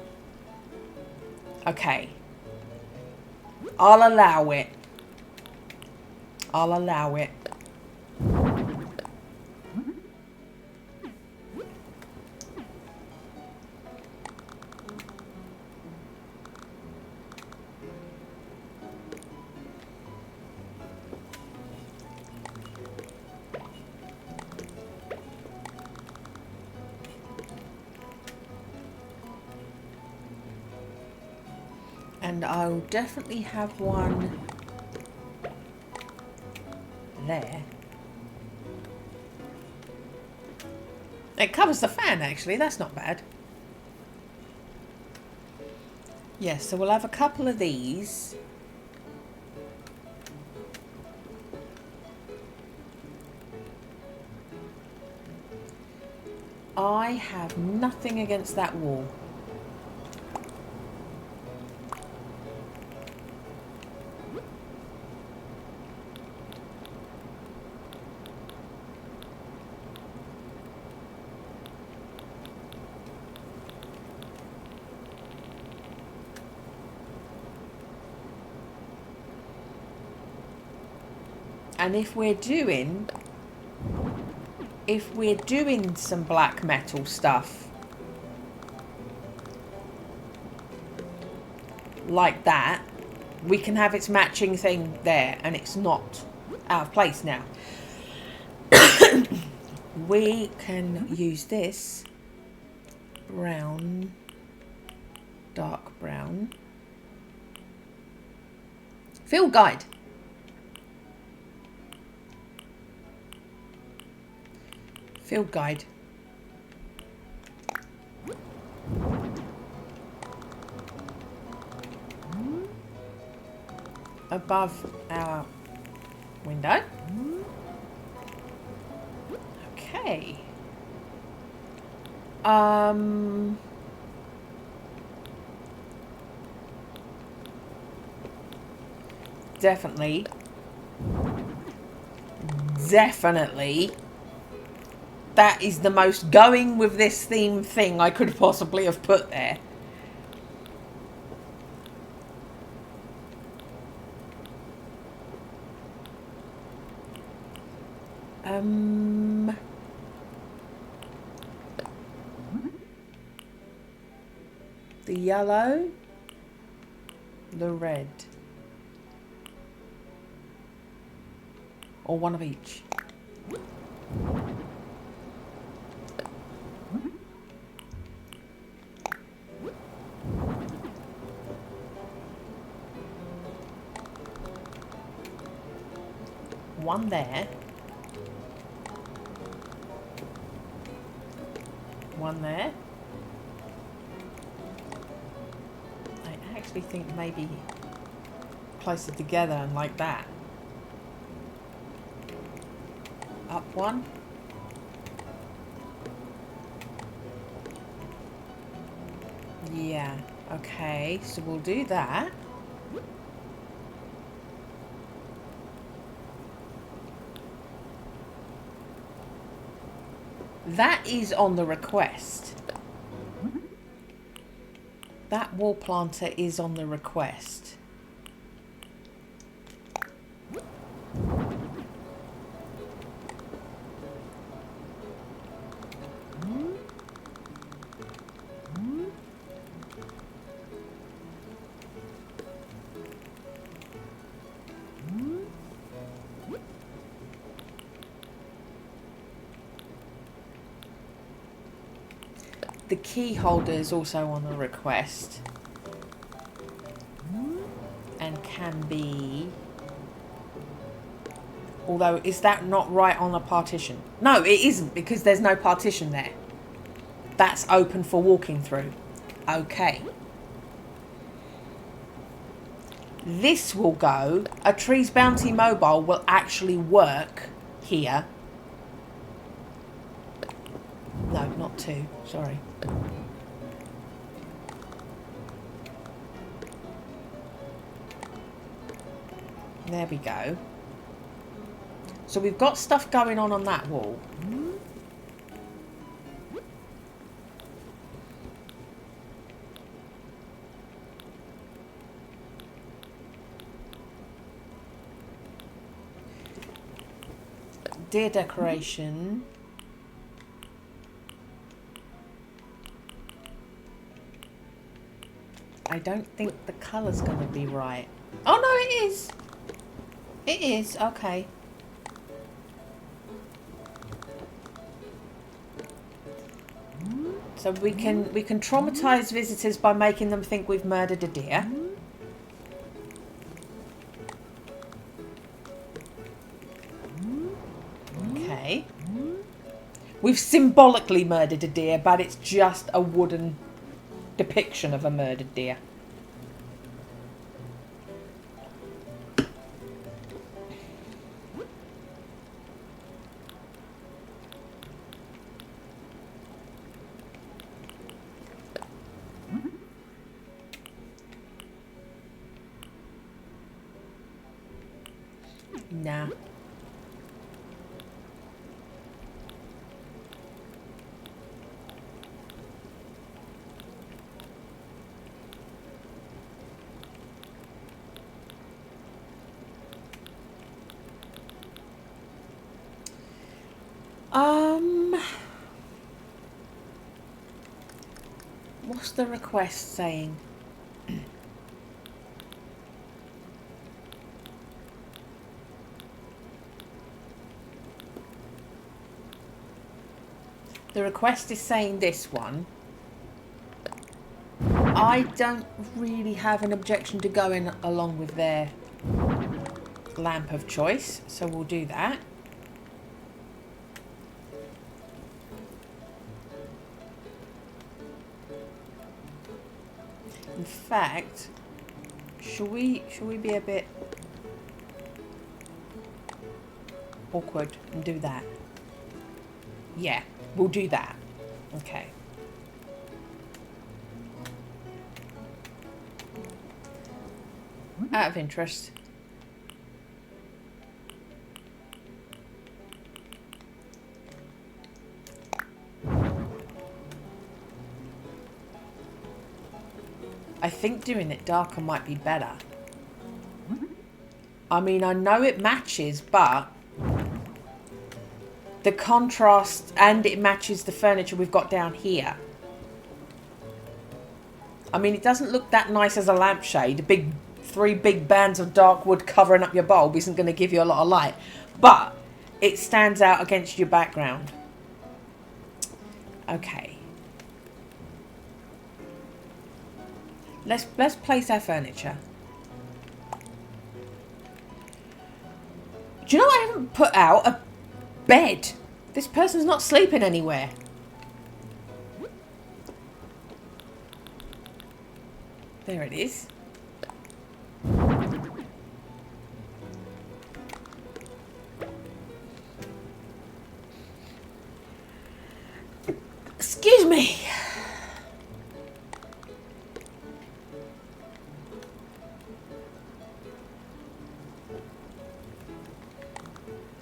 Okay. I'll allow it. I'll allow it. And I'll definitely have one there. It covers the fan, actually. That's not bad. Yes, so we'll have a couple of these. I have nothing against that wall. And if we're doing some black metal stuff like that, we can have its matching thing there and it's not out of place now. We can use this brown, dark brown. Field guide. Field guide. Above our window. Okay. Definitely. That is the most going with this theme thing I could possibly have put there. The yellow, the red. Or one of each. One there. One there. I actually think maybe closer together and like that. Up one. Yeah, okay, so we'll do that. That is on the request. That wall planter is on the request. The key holder is also on the request. And can be... Although, is that not right on a partition? No, it isn't, because there's no partition there. That's open for walking through. Okay. This will go. A Trees Bounty mobile will actually work here. No, not two. Sorry. There we go. So we've got stuff going on that wall. Deer decoration. I don't think the colour's going to be right. Oh no, it is. It is, okay. So we can traumatize visitors by making them think we've murdered a deer. Okay. We've symbolically murdered a deer, but it's just a wooden depiction of a murdered deer. Nah. What's the request saying? The request is saying this one. I don't really have an objection to going along with their lamp of choice, so we'll do that. In fact, should we be a bit awkward and do that? Yeah, we'll do that. Okay. Out of interest. I think doing it darker might be better. I mean, I know it matches, but the contrast, and it matches the furniture we've got down here. I mean, it doesn't look that nice as a lampshade. Three big bands of dark wood covering up your bulb isn't going to give you a lot of light. But it stands out against your background. Okay. Let's place our furniture. Do you know I haven't put out a bed? This person's not sleeping anywhere. There it is. Excuse me.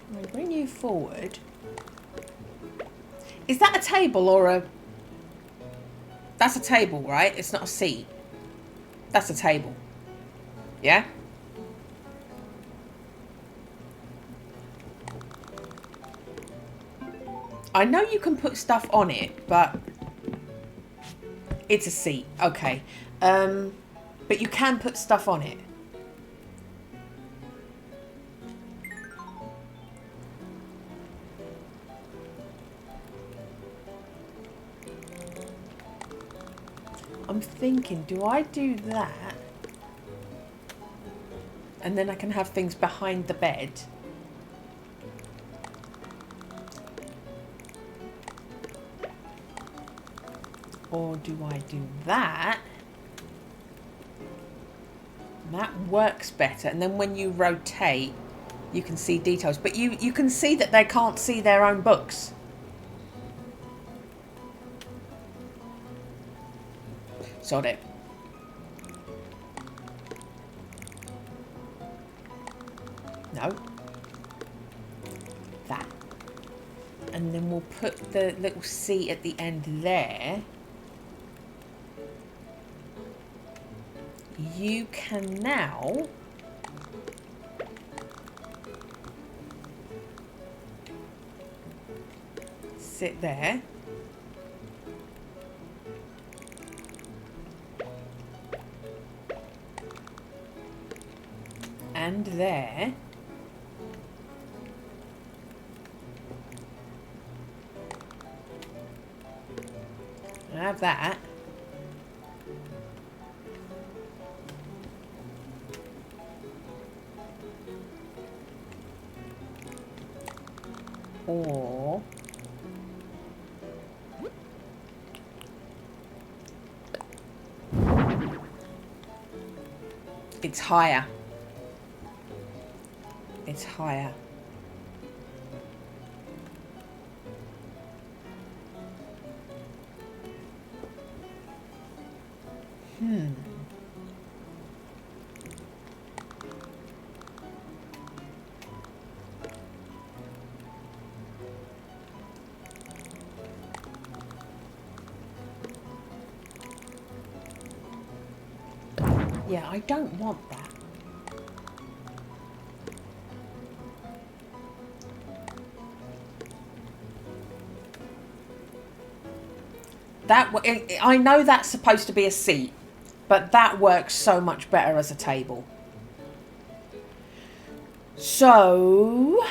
I'm going to bring you forward. Is that a table or a... That's a table, right? It's not a seat. That's a table. Yeah? I know you can put stuff on it, but... It's a seat. Okay. But you can put stuff on it. I'm thinking, do I do that? And then I can have things behind the bed. Or do I do that? That works better. And then when you rotate, you can see details. But you can see that they can't see their own books. Sod it. No. That. And then we'll put the little seat at the end there. You can now sit there. And there. I have that. Or it's higher. It's higher. Yeah, I don't want that. I know that's supposed to be a seat, but that works so much better as a table. So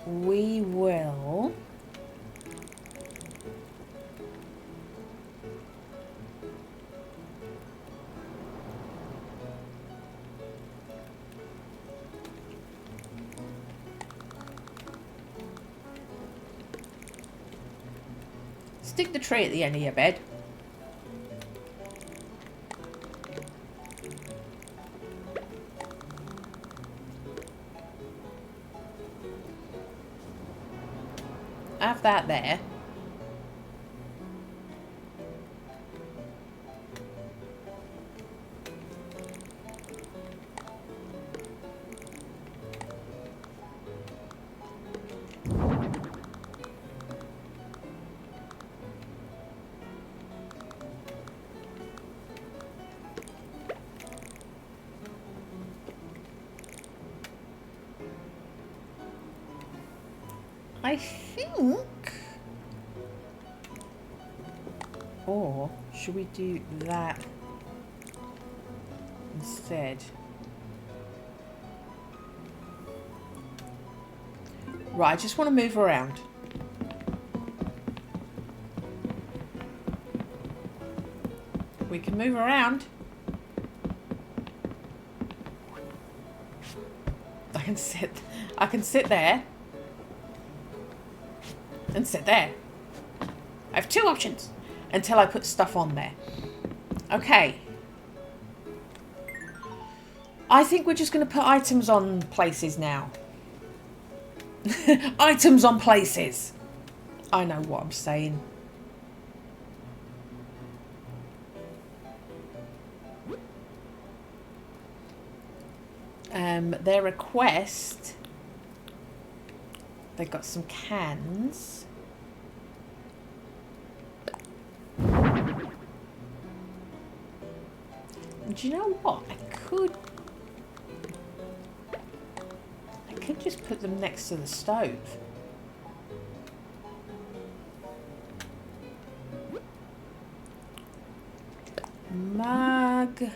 we will stick the tree at the end of your bed. Have that there. I think... Or Should we do that instead? Right, I just want to move around. We can move around. I can sit there. And sit there. I have two options. Until I put stuff on there. Okay. I think we're just going to put items on places now. Items on places. I know what I'm saying. Their request. They've got some cans. And do you know what? I could just put them next to the stove. Mug.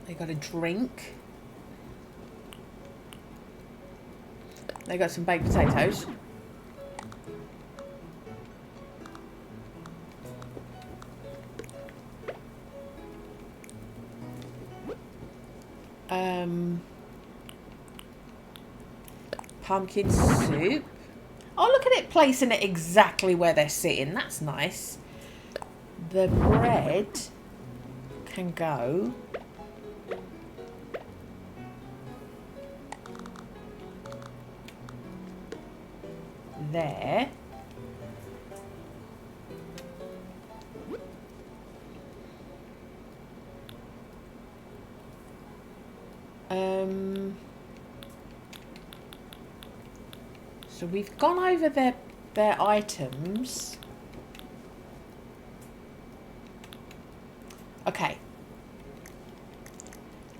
They got a drink. They got some baked potatoes. Pumpkin soup. Oh, look at it placing it exactly where they're sitting. That's nice. The bread can go there. So we've gone over their items. Okay.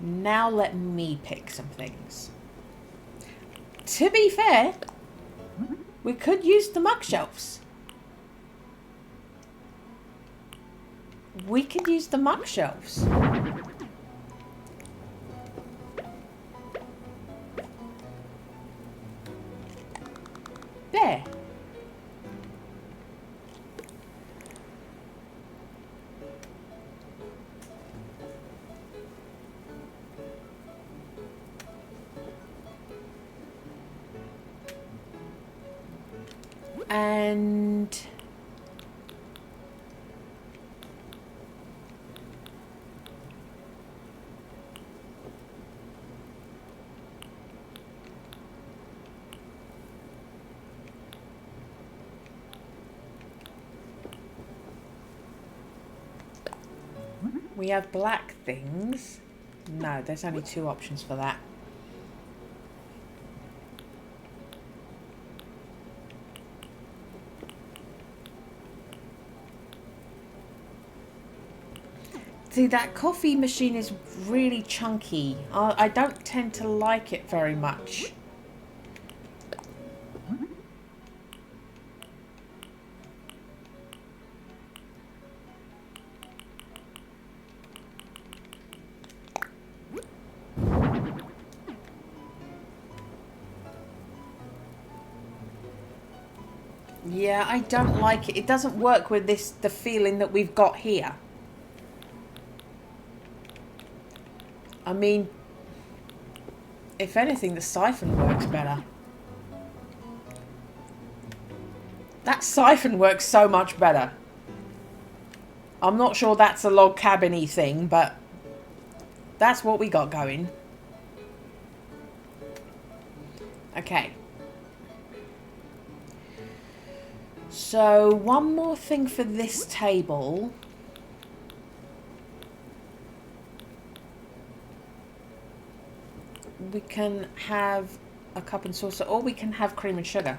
Now let me pick some things. To be fair, we could use the mug shelves. We could use the mug shelves. There. And we have black things. No, there's only two options for that. See, that coffee machine is really chunky. I don't tend to like it very much. Yeah, I don't like it. It doesn't work with the feeling that we've got here. I mean, if anything, the siphon works better. That siphon works so much better. I'm not sure that's a log cabin-y thing, but that's what we got going. Okay. So, one more thing for this table. We can have a cup and saucer, or we can have cream and sugar.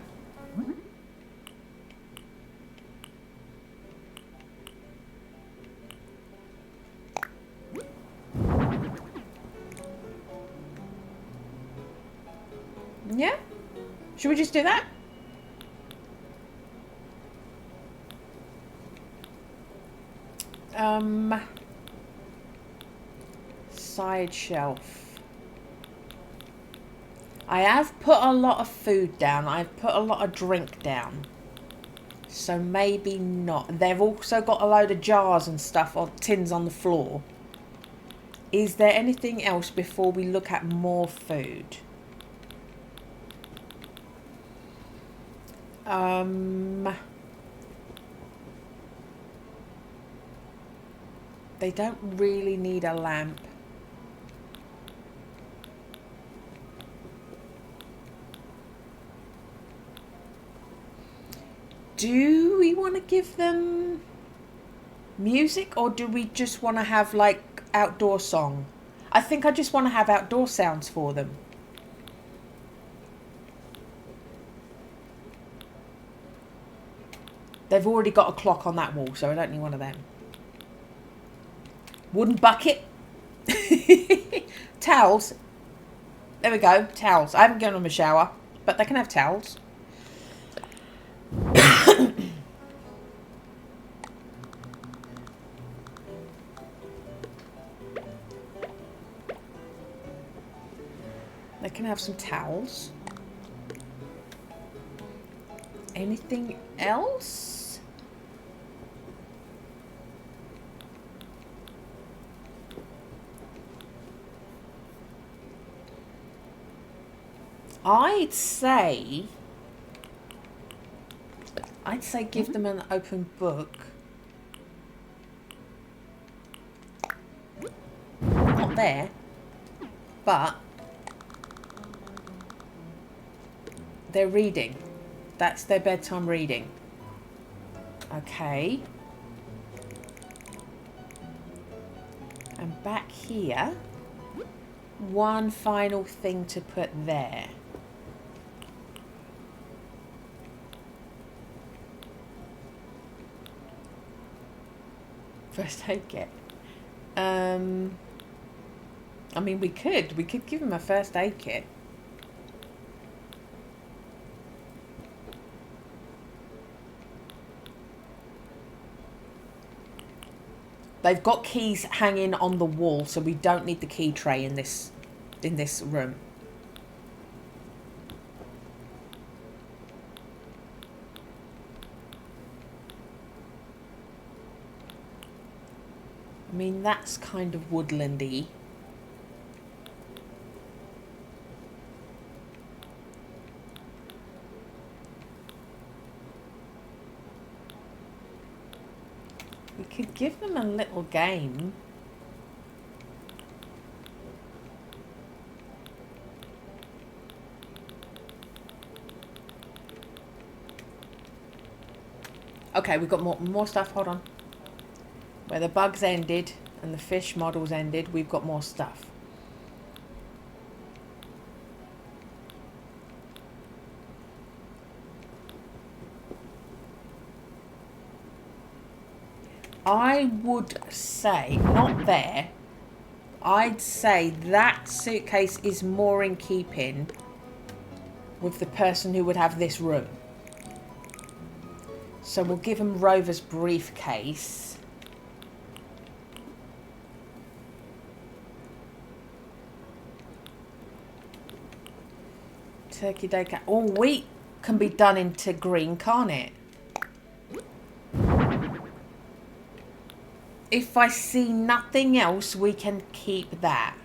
Yeah? Should we just do that? Side shelf. I have put a lot of food down. I've put a lot of drink down. So maybe not. They've also got a load of jars and stuff, or tins on the floor. Is there anything else before we look at more food? They don't really need a lamp. Do we want to give them music, or do we just want to have like outdoor song? I think I just want to have outdoor sounds for them. They've already got a clock on that wall, so I don't need one of them. Wooden bucket. Towels. There we go, towels. I haven't given them a shower, but they can have towels. They can have some towels. Anything else? I'd say give them an open book. Not there, but they're reading. That's their bedtime reading. Okay. And back here, one final thing to put there. First aid kit. I mean, we could give them a first aid kit. They've got keys hanging on the wall, so we don't need the key tray in this room. I mean, that's kind of woodlandy. We could give them a little game. Okay, we've got more stuff. Hold on. Where the bugs ended and the fish models ended, we've got more stuff. I would say, not there, I'd say that suitcase is more in keeping with the person who would have this room. So we'll give him Rover's briefcase. Turkey day cat. Oh, wheat can be done into green, can't it? If I see nothing else, we can keep that.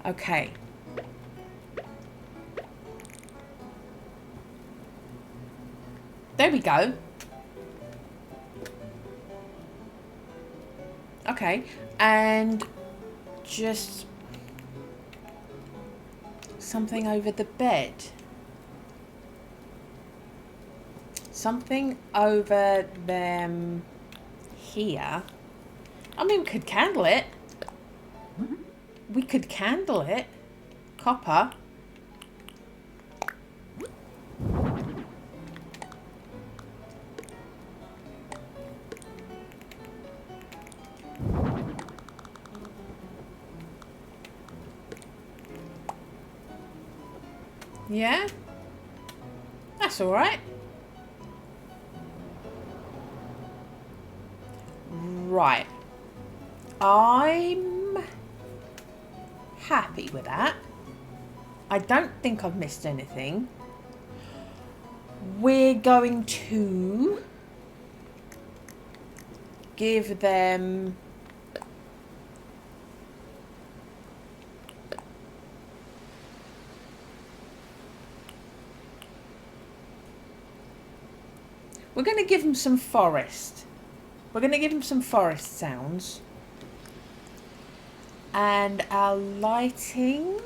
Okay. There we go. Okay. And just something over the bed. Something over them here. I mean, we could candle it. We could candle it. Copper. Yeah? That's alright. Right. I'm happy with that. I don't think I've missed anything. We're going to give them we're going to give them some forest. We're going to give them some forest sounds. And our lighting.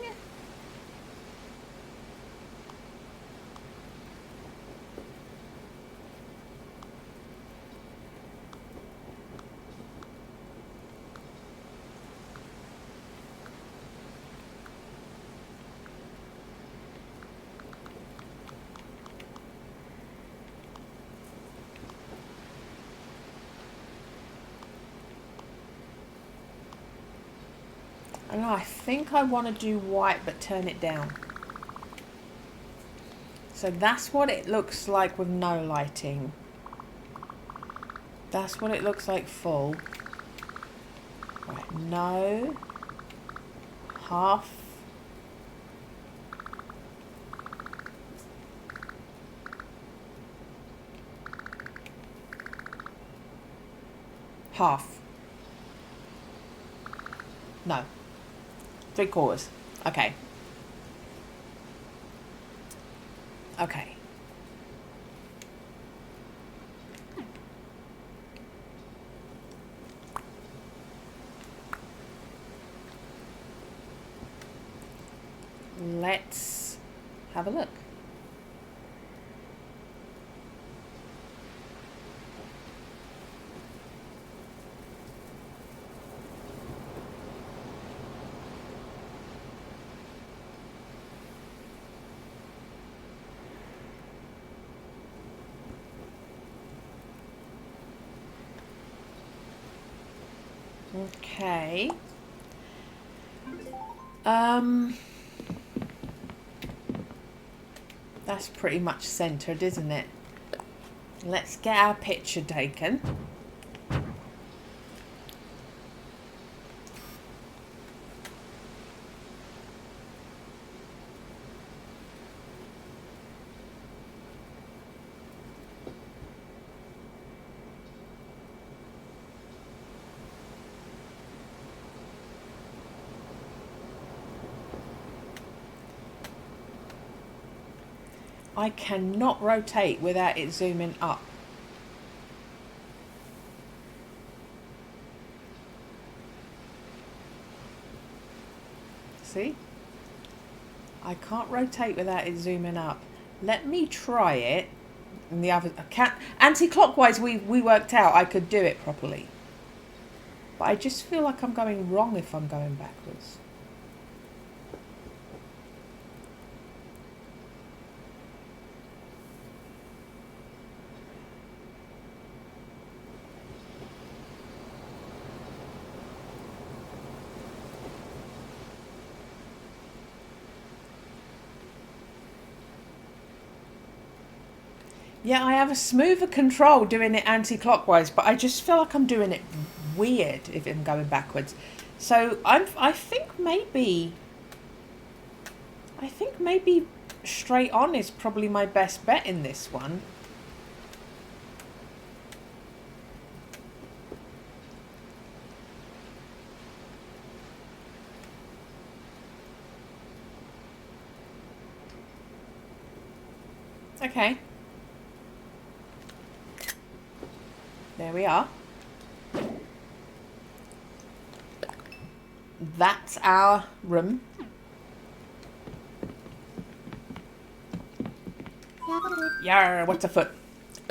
I know, I think I want to do white but turn it down. So that's what it looks like with no lighting. That's what it looks like full. Right, no. Half. Half. No. 3/4. Okay. Okay. Let's have a look. Okay. That's pretty much centered, isn't it? Let's get our picture taken. I cannot rotate without it zooming up. See? I can't rotate without it zooming up. Let me try it. And the other anti-clockwise we worked out I could do it properly. But I just feel like I'm going wrong if I'm going backwards. Yeah, I have a smoother control doing it anti-clockwise, but I just feel like I'm doing it weird if I'm going backwards. So I think maybe straight on is probably my best bet in this one. Okay. There we are. that's our room. Yarr, what's afoot?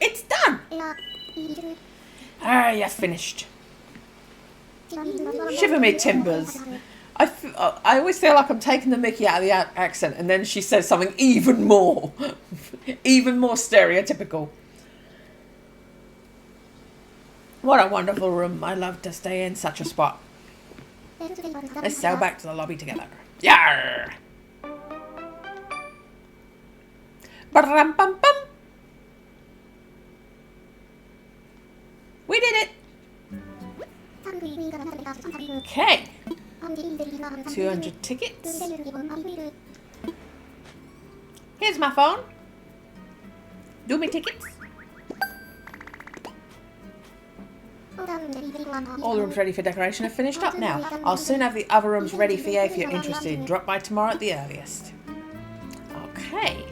It's done! Ah, yes, finished. Shiver me timbers. I always feel like I'm taking the mickey out of the accent, and then she says something even more stereotypical. What a wonderful room. I love to stay in such a spot. Let's sail back to the lobby together. Yarr! Ba-ram-bum-bum. We did it! Okay. 200 tickets. Here's my phone. Do me tickets. All the rooms ready for decoration are finished up now. I'll soon have the other rooms ready for you if you're interested. Drop by tomorrow at the earliest. Okay.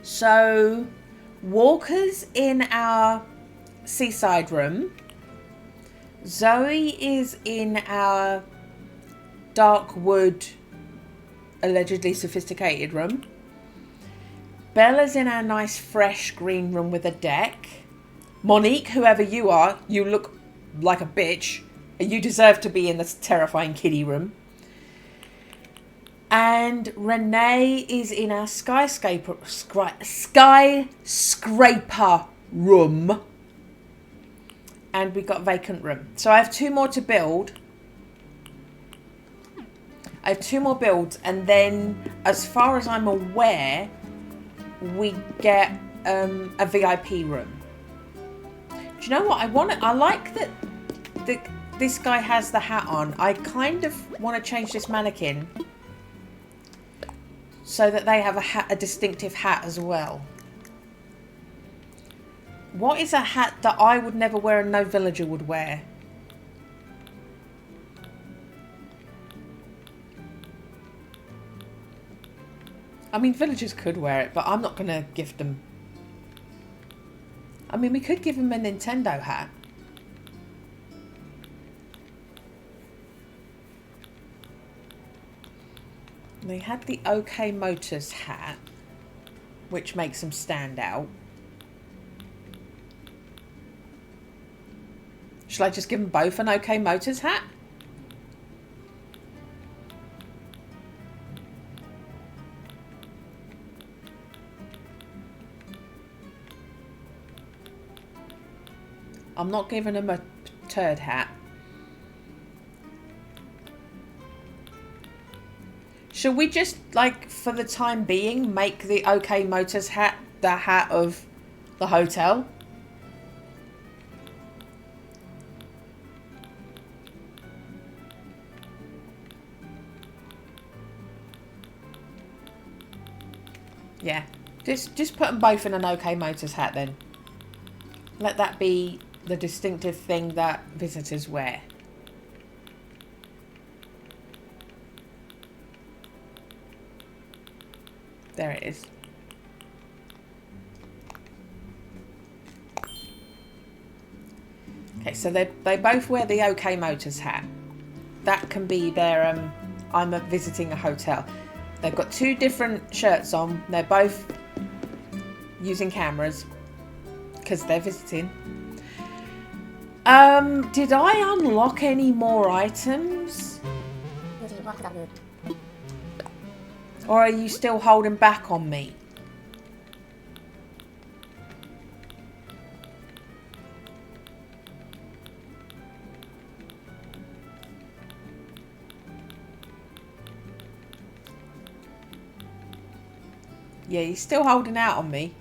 So, Walker's in our seaside room. Zoe is in our dark wood, allegedly sophisticated room. Bella's in our nice fresh green room with a deck. Monique, whoever you are, you look like a bitch. You deserve to be in this terrifying kiddie room. And Renee is in our skyscraper room. And we've got a vacant room. So I have 2 more to build. I have 2 more builds. And then, as far as I'm aware, we get a VIP room. Do you know what? I like that this guy has the hat on. I kind of want to change this mannequin so that they have a distinctive hat as well. What is a hat that I would never wear and no villager would wear? I mean, villagers could wear it, but I'm not going to gift them. I mean, we could give them a Nintendo hat. They had the OK Motors hat, which makes them stand out. Shall I just give them both an OK Motors hat? I'm not giving them a turd hat. Should we just, like, for the time being, make the OK Motors hat the hat of the hotel? Yeah. Just put them both in an OK Motors hat then. Let that be the distinctive thing that visitors wear. There it is. Okay, so they both wear the OK Motors hat. That can be their I'm visiting a hotel. They've got 2 different shirts on. They're both using cameras because they're visiting. Did I unlock any more items? Or are you still holding back on me? Yeah, you're still holding out on me.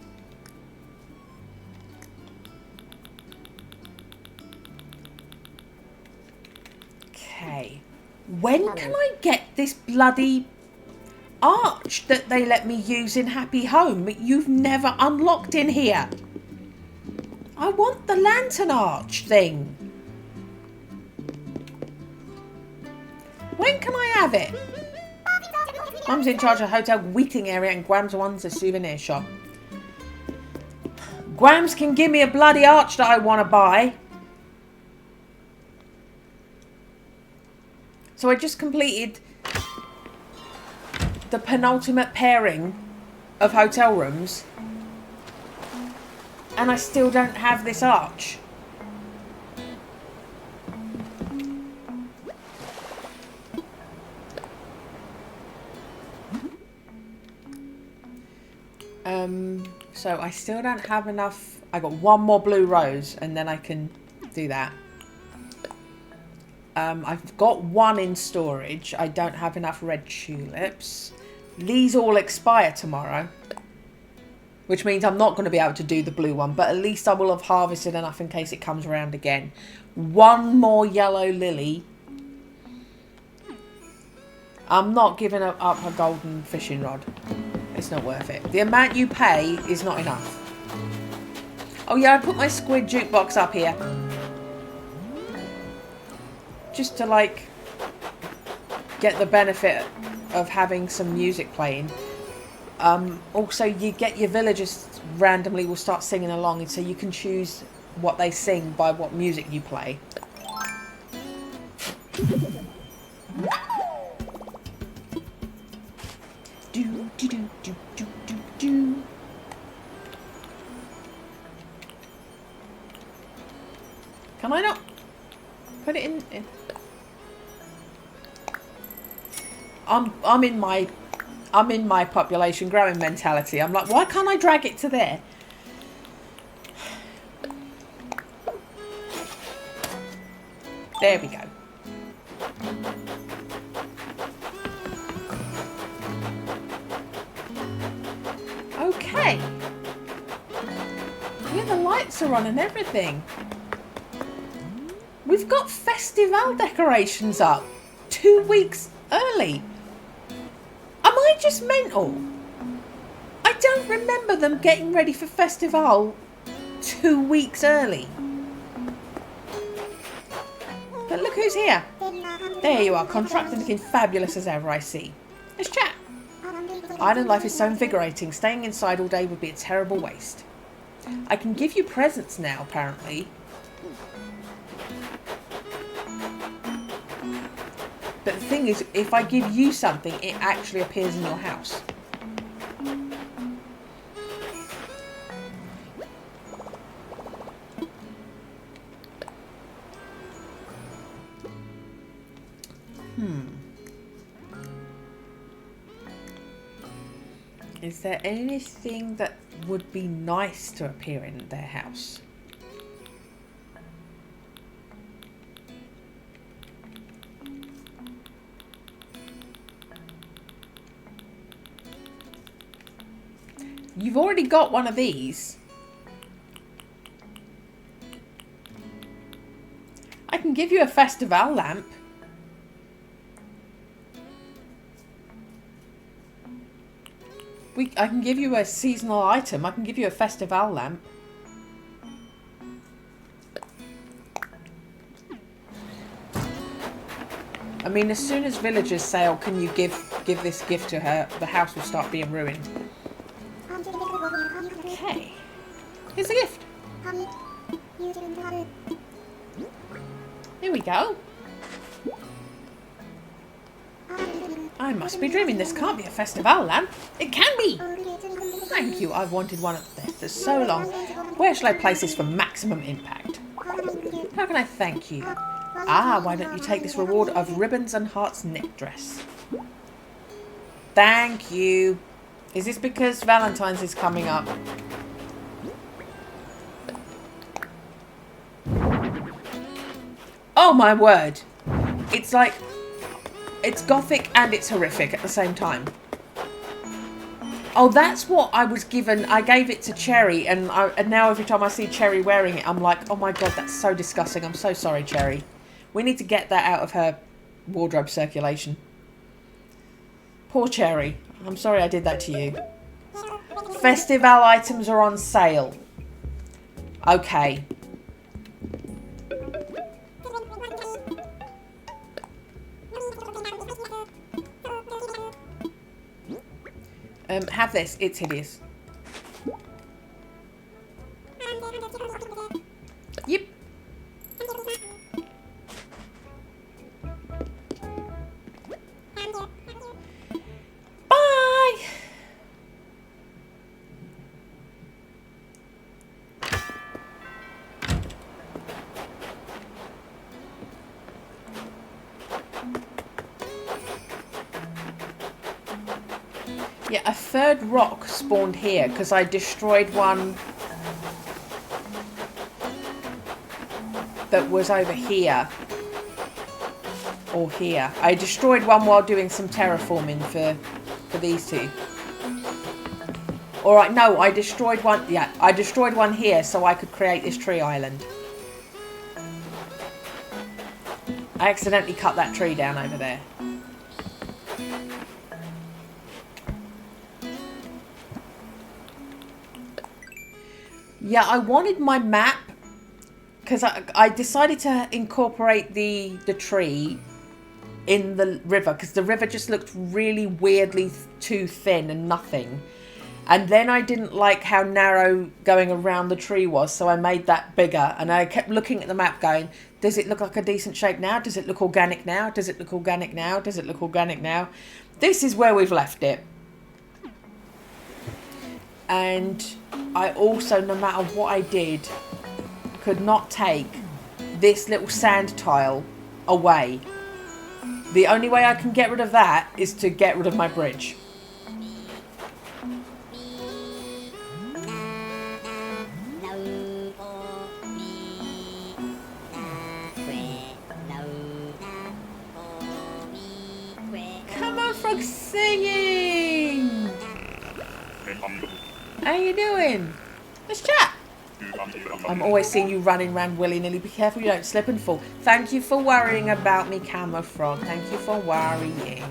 Okay. When can I get this bloody arch that they let me use in Happy Home that you've never unlocked in here? I want the lantern arch thing. When can I have it? Mum's in charge of the hotel waiting area and Grams runs a souvenir shop. Grams can give me a bloody arch that I want to buy. So I just completed the penultimate pairing of hotel rooms, and I still don't have this arch. So I still don't have enough. I got one more blue rose and then I can do that. I've got one in storage. I don't have enough red tulips. These all expire tomorrow, which means I'm not going to be able to do the blue one, but at least I will have harvested enough in case it comes around again. One more yellow lily. I'm not giving up a golden fishing rod. It's not worth it. The amount you pay is not enough. Oh yeah, I put my squid jukebox up here. Just to like get the benefit of having some music playing. Also, you get your villagers randomly will start singing along, and so you can choose what they sing by what music you play. Do do do do do do do. Can I not put it in? I'm in my population growing mentality. I'm like, why can't I drag it to there? There we go. Okay. Yeah, the lights are on and everything. We've got festival decorations up 2 weeks early. Am I just mental? I don't remember them getting ready for festival 2 weeks early. But look who's here. There you are, contracted, looking fabulous as ever, I see. Let's chat. Island life is so invigorating. Staying inside all day would be a terrible waste. I can give you presents now, apparently. But the thing is, if I give you something, it actually appears in your house. Is there anything that would be nice to appear in their house? You've already got one of these. I can give you a festival lamp. I can give you a seasonal item. I can give you a festival lamp. I mean, as soon as villagers say, "Oh, can you give this gift to her?" the house will start being ruined. Okay. Here's a gift. Here we go. I must be dreaming. This can't be a festival lamp. It can be. Thank you. I've wanted one of this for so long. Where shall I place this for maximum impact? How can I thank you? Ah, why don't you take this reward of ribbons and hearts knit dress? Thank you. Is this because Valentine's is coming up? Oh my word. It's like, it's gothic and it's horrific at the same time. Oh, that's what I was given. I gave it to Cherry, and now every time I see Cherry wearing it, I'm like, oh my god, that's so disgusting. I'm so sorry, Cherry. We need to get that out of her wardrobe circulation. Poor Cherry. I'm sorry I did that to you. Festival items are on sale. Okay. Have this. It's hideous. Yep. Yeah, a third rock spawned here because I destroyed one that was over here. Or here. I destroyed one while doing some terraforming for these two. Alright, no, I destroyed one. Yeah, I destroyed one here so I could create this tree island. I accidentally cut that tree down over there. Yeah, I wanted my map because I decided to incorporate the tree in the river because the river just looked really weirdly too thin and nothing. And then I didn't like how narrow going around the tree was, so I made that bigger. And I kept looking at the map going, does it look like a decent shape now? Does it look organic now? Does it look organic now? Does it look organic now? This is where we've left it. And I also, no matter what I did, could not take this little sand tile away. The only way I can get rid of that is to get rid of my bridge. Come on, frog singing! How you doing? Let's chat. I'm always seeing you running around willy-nilly. Be careful you don't slip and fall. Thank you for worrying about me, Camera Frog. Thank you for worrying.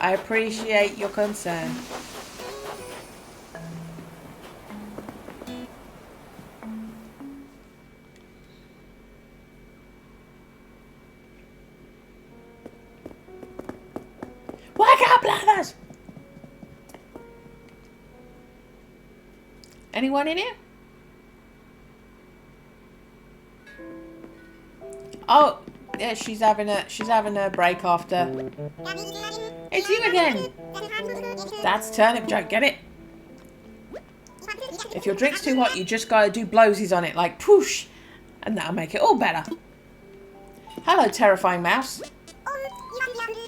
I appreciate your concern. Wake up, blathers! Anyone in here? Oh, yeah, she's having a break after. It's you again. That's turnip joke, get it? If your drink's too hot, you just gotta do blowsies on it, like poosh, and that'll make it all better. Hello, terrifying mouse.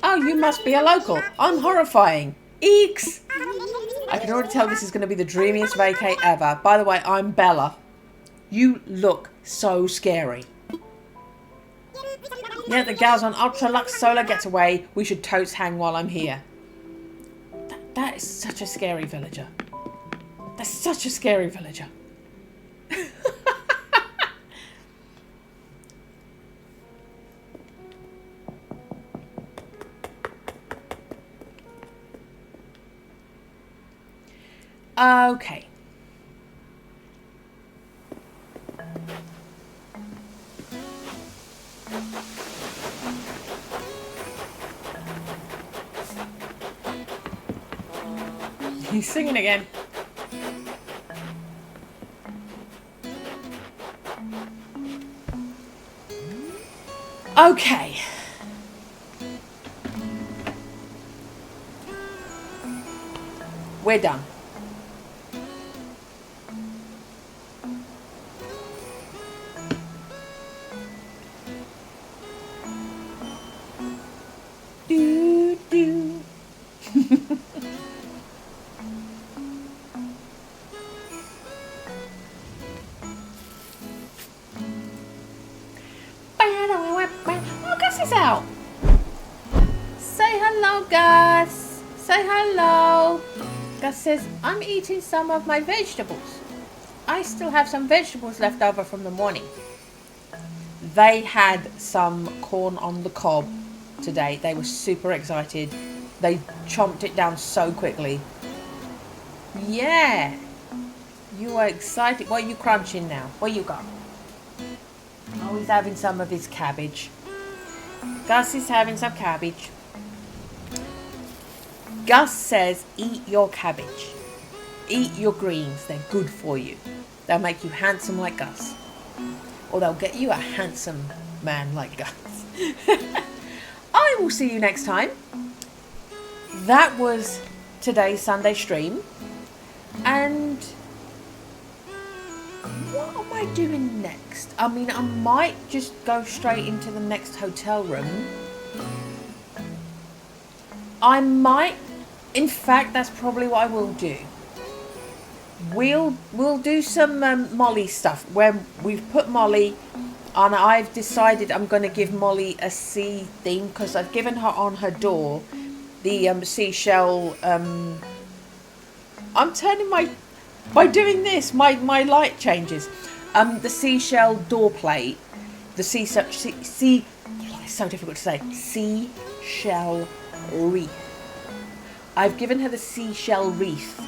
Oh, you must be a local. I'm horrifying. Eeks! I can already tell this is going to be the dreamiest vacay ever. By the way, I'm Bella. You look so scary. Yeah, the gal's on Ultra Lux Solar Getaway. We should totes hang while I'm here. That is such a scary villager. That's such a scary villager. Okay. He's singing again. Okay. We're done. Do do. Oh, Gus is out. Say hello, Gus. Say hello. Gus says, I'm eating some of my vegetables. I still have some vegetables left over from the morning. They had some corn on the cob today. They were super excited. They chomped it down so quickly. Yeah. You are excited. What are you crunching now? What you got? Oh, he's having some of his cabbage. Gus is having some cabbage. Gus says, eat your cabbage. Eat your greens. They're good for you. They'll make you handsome like Gus. Or they'll get you a handsome man like Gus. I will see you next time. That was today's Sunday stream. And what am I doing next? I mean, I might just go straight into the next hotel room. I might, in fact, that's probably what I will do. We'll do some Molly stuff where we've put Molly, and I've decided I'm going to give Molly a sea theme because I've given her on her door the seashell. I'm turning by doing this my light changes. The seashell door plate, the sea. It's so difficult to say. Seashell wreath. I've given her the seashell wreath,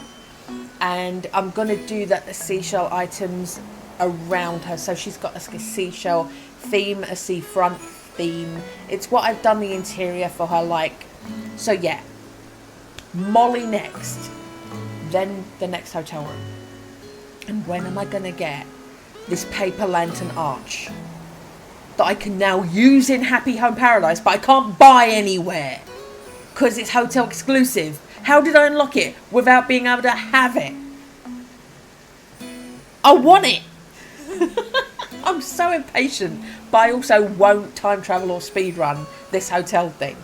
and I'm going to do the seashell items around her. So she's got a seashell theme, a seafront theme. It's what I've done the interior for her like. So yeah, Molly next, then the next hotel room. And when am I going to get this paper lantern arch that I can now use in Happy Home Paradise, but I can't buy anywhere because it's hotel exclusive? How did I unlock it without being able to have it? I want it. I'm so impatient, but I also won't time travel or speed run this hotel thing.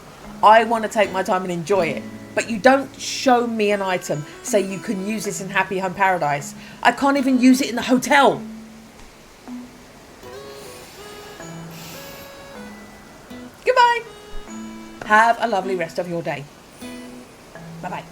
I want to take my time and enjoy it. But you don't show me an item, say you can use this in Happy Home Paradise. I can't even use it in the hotel. Goodbye. Have a lovely rest of your day. Bye-bye.